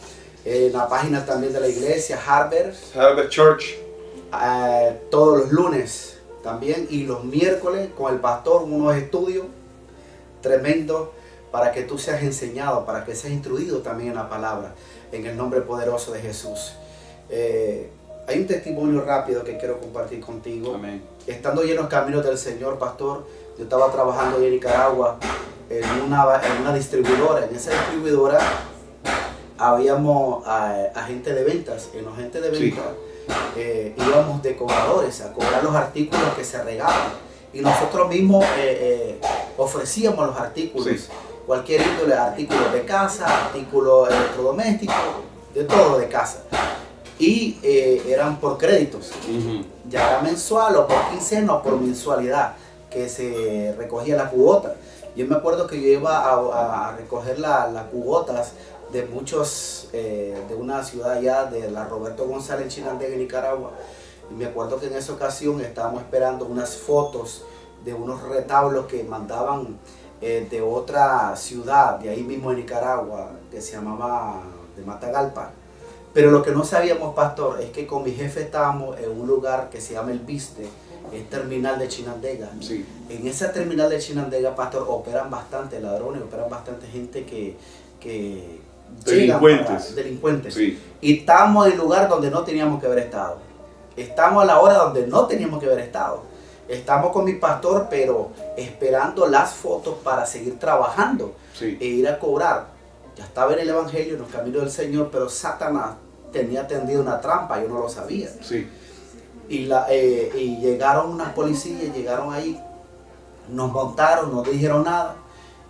En la página también de la iglesia, Harvard Church. Todos los lunes también, y los miércoles con el pastor, unos estudios tremendos para que tú seas enseñado, para que seas instruido también en la palabra, en el nombre poderoso de Jesús. Hay un testimonio rápido que quiero compartir contigo. Amén. Estando llenos caminos del Señor, pastor, yo estaba trabajando en Nicaragua en una distribuidora. En esa distribuidora habíamos agentes de ventas. En los agentes de ventas, íbamos de cobradores a cobrar los artículos que se regalan. Y nosotros mismos ofrecíamos los artículos, Sí. cualquier índole, artículos de casa, artículos electrodomésticos, de todo de casa. Y eran por créditos, ya era mensual o por quincena o por mensualidad que se recogía la cubota. Yo me acuerdo que yo iba a recoger las cubotas de muchos, de una ciudad allá, de la Roberto González en Chinandega, Nicaragua. Y me acuerdo que en esa ocasión estábamos esperando unas fotos de unos retablos que mandaban de otra ciudad, de ahí mismo en Nicaragua, que se llamaba de Matagalpa. Pero lo que no sabíamos, pastor, es que con mi jefe estábamos en un lugar que se llama El Viste, es terminal de Chinandega. Sí. En esa terminal de Chinandega, pastor, operan bastante ladrones, operan bastante gente que delincuentes. delincuentes. Sí. Y estamos en el lugar donde no teníamos que haber estado. Estamos a la hora donde no teníamos que haber estado. Estamos con mi pastor, pero esperando las fotos para seguir trabajando Sí. e ir a cobrar. Ya estaba en el Evangelio, en los caminos del Señor, pero Satanás tenía tendido una trampa, yo no lo sabía. Sí. Y llegaron unas policías, llegaron ahí, nos montaron, no dijeron nada.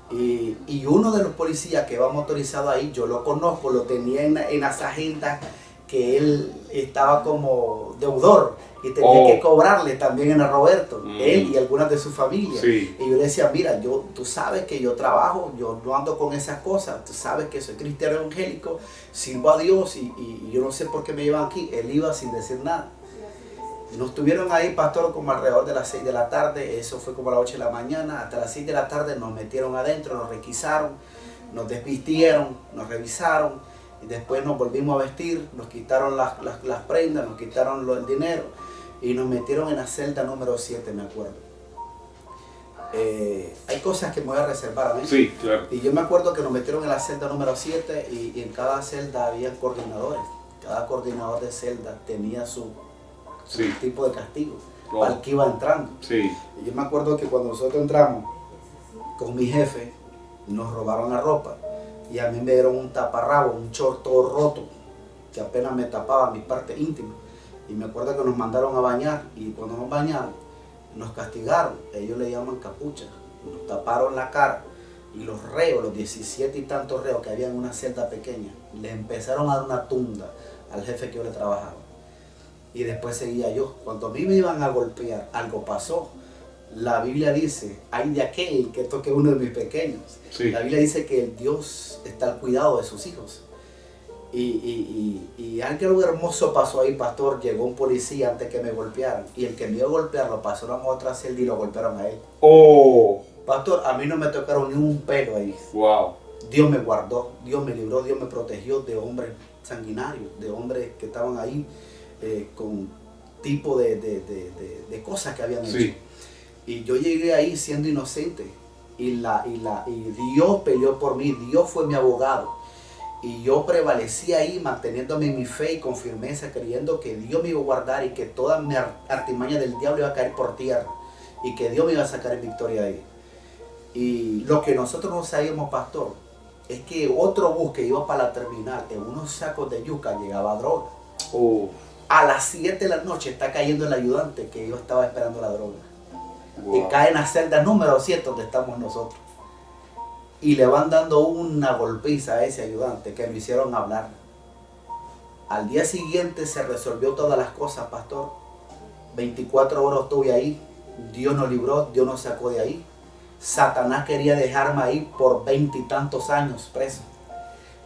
Y uno de los policías que va motorizado ahí, yo lo conozco, lo tenía en las agendas que él estaba como deudor y tenía que cobrarle también en el Roberto, él y algunas de su familia. Sí. Y yo le decía, mira, tú sabes que yo trabajo, yo no ando con esas cosas, tú sabes que soy cristiano evangélico, sirvo a Dios y yo no sé por qué me llevan aquí. Él iba sin decir nada. Nos tuvieron ahí, pastor, como alrededor de las 6 de la tarde, eso fue como a las 8 de la mañana, hasta las 6 de la tarde nos metieron adentro, nos requisaron, nos desvistieron, nos revisaron, y después nos volvimos a vestir, nos quitaron las prendas, nos quitaron el dinero, y nos metieron en la celda número 7, me acuerdo. Hay cosas que me voy a reservar, ¿ves? Sí, claro. Y yo me acuerdo que nos metieron en la celda número 7 y en cada celda había coordinadores, cada coordinador de celda tenía su tipo de castigo para el que iba entrando. Sí. Y yo me acuerdo que cuando nosotros entramos con mi jefe, nos robaron la ropa y a mí me dieron un taparrabo, un short todo roto que apenas me tapaba mi parte íntima. Y me acuerdo que nos mandaron a bañar y cuando nos bañaron nos castigaron, ellos le llaman capucha, nos taparon la cara y los reos, los 17 y tantos reos que había en una celda pequeña, le empezaron a dar una tunda al jefe que yo le trabajaba. Y después seguía yo. Cuando a mí me iban a golpear, algo pasó. La Biblia dice, hay de aquel que toque uno de mis pequeños. Sí. La Biblia dice que Dios está al cuidado de sus hijos. Y algo hermoso pasó ahí, pastor. Llegó un policía antes que me golpearan. Y el que me iba a golpear lo pasaron a otra celda y lo golpearon a él. Oh. Pastor, a mí no me tocaron ni un pelo ahí. Wow. Dios me guardó, Dios me libró, Dios me protegió de hombres sanguinarios, de hombres que estaban ahí con tipo de cosas que habían hecho. Sí. Y yo llegué ahí siendo inocente y Dios peleó por mí, Dios fue mi abogado. Y yo prevalecí ahí manteniéndome en mi fe y con firmeza, creyendo que Dios me iba a guardar y que toda mi artimaña del diablo iba a caer por tierra y que Dios me iba a sacar en victoria de ahí. Y lo que nosotros no sabíamos, pastor, es que otro bus que iba para la terminal, en unos sacos de yuca, llegaba droga. Oh. A las 7 de la noche está cayendo el ayudante que yo estaba esperando la droga. Wow. Y cae en la celda número 7 donde estamos nosotros. Y le van dando una golpiza a ese ayudante que lo hicieron hablar. Al día siguiente se resolvió todas las cosas, pastor. 24 horas estuve ahí. Dios nos libró, Dios nos sacó de ahí. Satanás quería dejarme ahí por 20 y tantos años preso.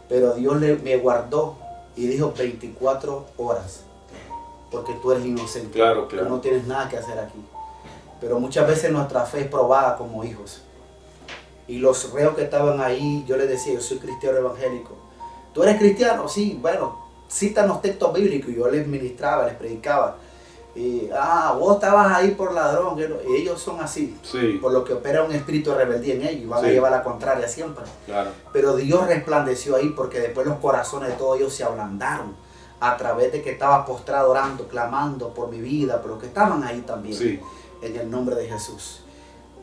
Pero Dios me guardó y dijo 24 horas. Porque tú eres inocente. Claro, claro. Tú no tienes nada que hacer aquí. Pero muchas veces nuestra fe es probada como hijos. Y los reos que estaban ahí, yo les decía, yo soy cristiano evangélico. ¿Tú eres cristiano? Sí, bueno, cítanos textos bíblicos. Y yo les ministraba, les predicaba. Y, vos estabas ahí por ladrón. Y ellos son así. Sí. Por lo que opera un espíritu de rebeldía en ellos. Y van a llevar la contraria siempre. Claro. Pero Dios resplandeció ahí porque después los corazones de todos ellos se ablandaron. A través de que estaba postrado orando, clamando por mi vida, por los que estaban ahí también. Sí. En el nombre de Jesús.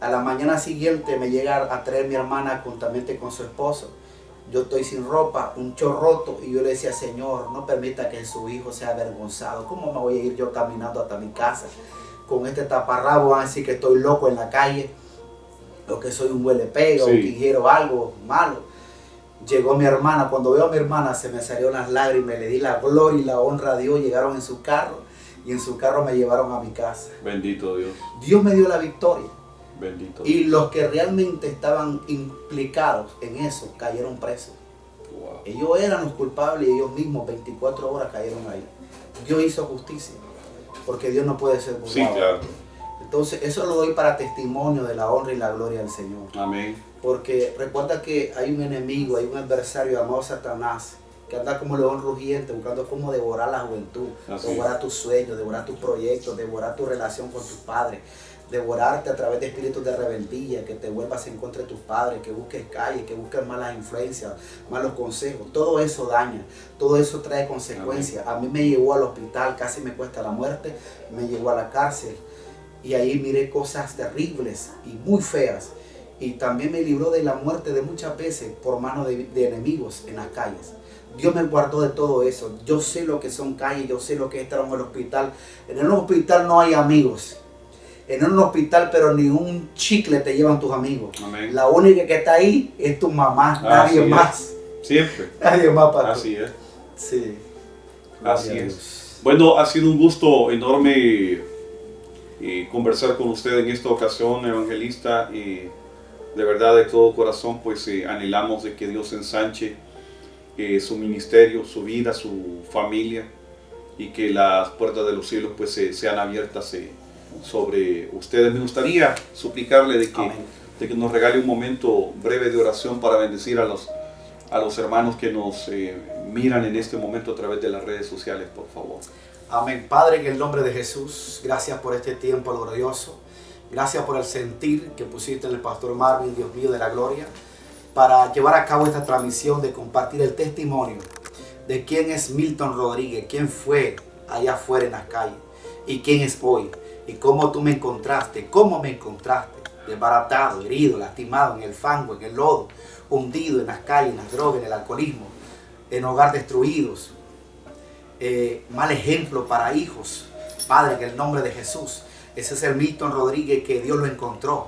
A la mañana siguiente me llega a traer mi hermana juntamente con su esposo. yo estoy sin ropa, un short roto, y yo le decía, Señor, no permita que su hijo sea avergonzado. ¿Cómo me voy a ir yo caminando hasta mi casa con este taparrabo? Van a decir que estoy loco en la calle, o que soy un huele pega, o que quiero algo malo. Llegó mi hermana. Cuando veo a mi hermana se me salieron las lágrimas, le di la gloria y la honra a Dios. Llegaron en su carro y en su carro me llevaron a mi casa. Bendito Dios. Dios me dio la victoria. Bendito Dios. Y los que realmente estaban implicados en eso cayeron presos. Wow. Ellos eran los culpables y ellos mismos 24 horas cayeron ahí. Dios hizo justicia, porque Dios no puede ser burlado. Sí, claro. Entonces eso lo doy para testimonio de la honra y la gloria del Señor. Amén. Porque recuerda que hay un enemigo, hay un adversario llamado Satanás, que anda como león rugiente buscando cómo devorar la juventud, devorar tus sueños, devorar tus proyectos, devorar tu relación con tus padres, devorarte a través de espíritus de rebeldía, que te vuelvas en contra de tus padres, que busques calle, que busques malas influencias, malos consejos. Todo eso daña, todo eso trae consecuencias. A mí me llevó al hospital, casi me cuesta la muerte, me llevó a la cárcel y ahí miré cosas terribles y muy feas. Y también me libró de la muerte de muchas veces por manos de enemigos en las calles. Dios me guardó de todo eso. Yo sé lo que son calles, yo sé lo que es estar en el hospital. En un hospital no hay amigos. En un hospital, pero ni un chicle te llevan tus amigos. Amén. La única que está ahí es tu mamá, nadie más. Siempre. Nadie más para Así es. Sí. Así es. Bueno, ha sido un gusto enorme conversar con usted en esta ocasión, evangelista. De verdad, de todo corazón, pues anhelamos de que Dios ensanche su ministerio, su vida, su familia, y que las puertas de los cielos pues sean abiertas sobre ustedes. Me gustaría suplicarle de que nos regale un momento breve de oración para bendecir a los hermanos que nos miran en este momento a través de las redes sociales, por favor. Amén. Padre, en el nombre de Jesús, gracias por este tiempo glorioso. Gracias por el sentir que pusiste en el pastor Marvin, Dios mío de la gloria, para llevar a cabo esta transmisión de compartir el testimonio de quién es Milton Rodríguez, quién fue allá afuera en las calles y quién es hoy, y cómo tú me encontraste, desbaratado, herido, lastimado, en el fango, en el lodo, hundido en las calles, en las drogas, en el alcoholismo, en hogar destruidos, mal ejemplo para hijos. Padre, en el nombre de Jesús, ese es el Milton Rodríguez que Dios lo encontró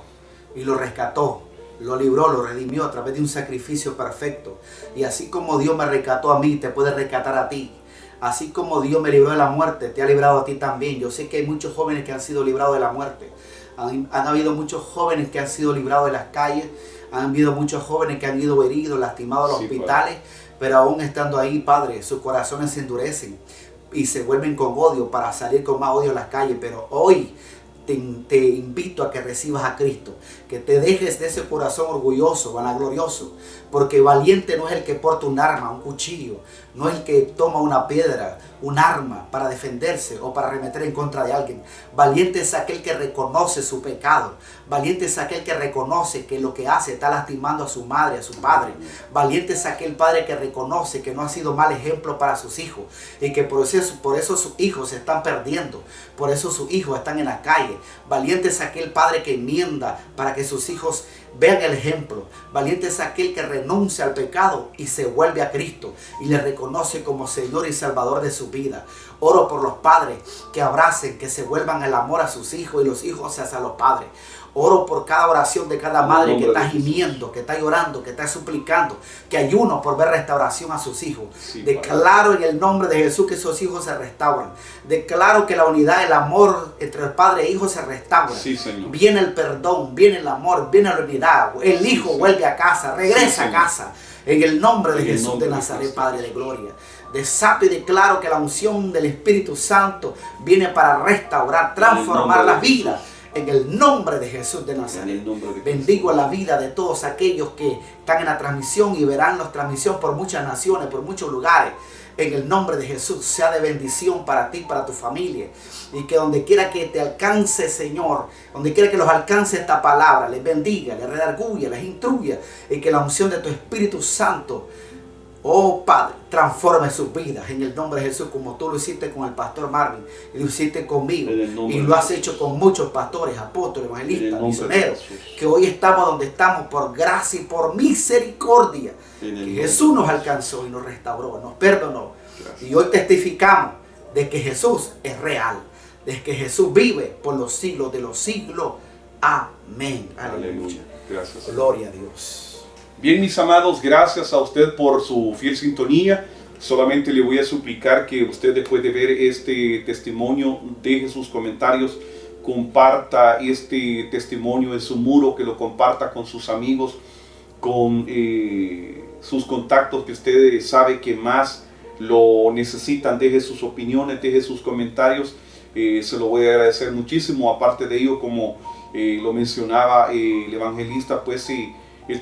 y lo rescató, lo libró, lo redimió a través de un sacrificio perfecto. Y así como Dios me rescató a mí, te puede rescatar a ti. Así como Dios me libró de la muerte, te ha librado a ti también. Yo sé que hay muchos jóvenes que han sido librados de la muerte. Han habido muchos jóvenes que han sido librados de las calles. Han habido muchos jóvenes que han ido heridos, lastimados a los hospitales. Pero aún estando ahí, Padre, sus corazones se endurecen y se vuelven con odio para salir con más odio a las calles. Pero hoy te invito a que recibas a Cristo, que te dejes de ese corazón orgulloso, vanaglorioso, porque valiente no es el que porta un arma, un cuchillo, no es el que toma una piedra, un arma para defenderse o para arremeter en contra de alguien. Valiente es aquel que reconoce su pecado, valiente es aquel que reconoce que lo que hace está lastimando a su madre, a su padre. Valiente es aquel padre que reconoce que no ha sido mal ejemplo para sus hijos y que por eso sus hijos se están perdiendo, por eso sus hijos están en la calle. Valiente es aquel padre que enmienda para que sus hijos vean el ejemplo. Valiente es aquel que renuncia al pecado y se vuelve a Cristo y le reconoce como Señor y Salvador de su vida. Oro por los padres que abracen, que se vuelvan el amor a sus hijos y los hijos hacia los padres. Oro por cada oración de cada madre que está gimiendo, que está llorando, que está suplicando, que ayuno por ver restauración a sus hijos. Sí, declaro en el nombre de Jesús que esos hijos se restauran. Declaro que la unidad, el amor entre el padre e hijo se restaura. Sí, Señor. Viene el perdón, viene el amor, viene la unidad. El hijo vuelve a casa, regresa a casa. En el nombre de Jesús de Nazaret, Padre de gloria. Desato y declaro que la unción del Espíritu Santo viene para restaurar, transformar las vidas. En el nombre de Jesús de Nazaret. Bendigo la vida de todos aquellos que están en la transmisión y verán la transmisión por muchas naciones, por muchos lugares. En el nombre de Jesús sea de bendición para ti, para tu familia. Y que donde quiera que te alcance, Señor, donde quiera que los alcance esta palabra, les bendiga, les redarguya, les instruya. Y que la unción de tu Espíritu Santo Oh Padre, transforme sus vidas en el nombre de Jesús, como tú lo hiciste con el pastor Marvin, y lo hiciste conmigo, y lo has hecho con muchos pastores, apóstoles, evangelistas, misioneros, que hoy estamos donde estamos por gracia y por misericordia, que Jesús nos alcanzó y nos restauró, nos perdonó. Gracias. Y hoy testificamos de que Jesús es real, de que Jesús vive por los siglos de los siglos. Amén. Aleluya. Gracias. Gloria a Dios. Bien, mis amados, gracias a usted por su fiel sintonía. Solamente le voy a suplicar que usted, después de ver este testimonio, deje sus comentarios, comparta este testimonio en su muro, que lo comparta con sus amigos, con sus contactos que usted sabe que más lo necesitan. Deje sus opiniones, deje sus comentarios. Se lo voy a agradecer muchísimo. Aparte de ello, como lo mencionaba el evangelista, pues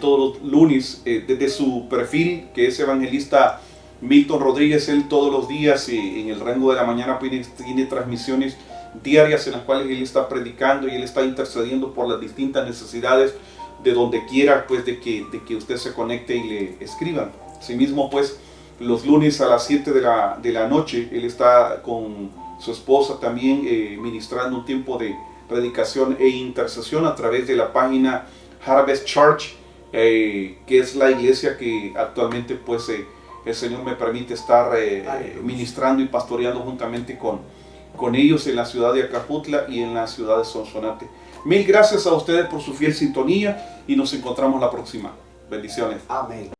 todos los lunes, desde su perfil, que es evangelista Milton Rodríguez, él todos los días en el rango de la mañana tiene transmisiones diarias en las cuales él está predicando y él está intercediendo por las distintas necesidades de donde quiera, pues de que usted se conecte y le escriban. Asimismo, pues los lunes a las 7 de la noche, él está con su esposa también ministrando un tiempo de predicación e intercesión a través de la página Harvest Church, que es la iglesia que actualmente pues el Señor me permite estar ministrando y pastoreando juntamente con ellos en la ciudad de Acaputla y en la ciudad de Sonsonate. Mil gracias a ustedes por su fiel sintonía y nos encontramos la próxima. Bendiciones. Amén.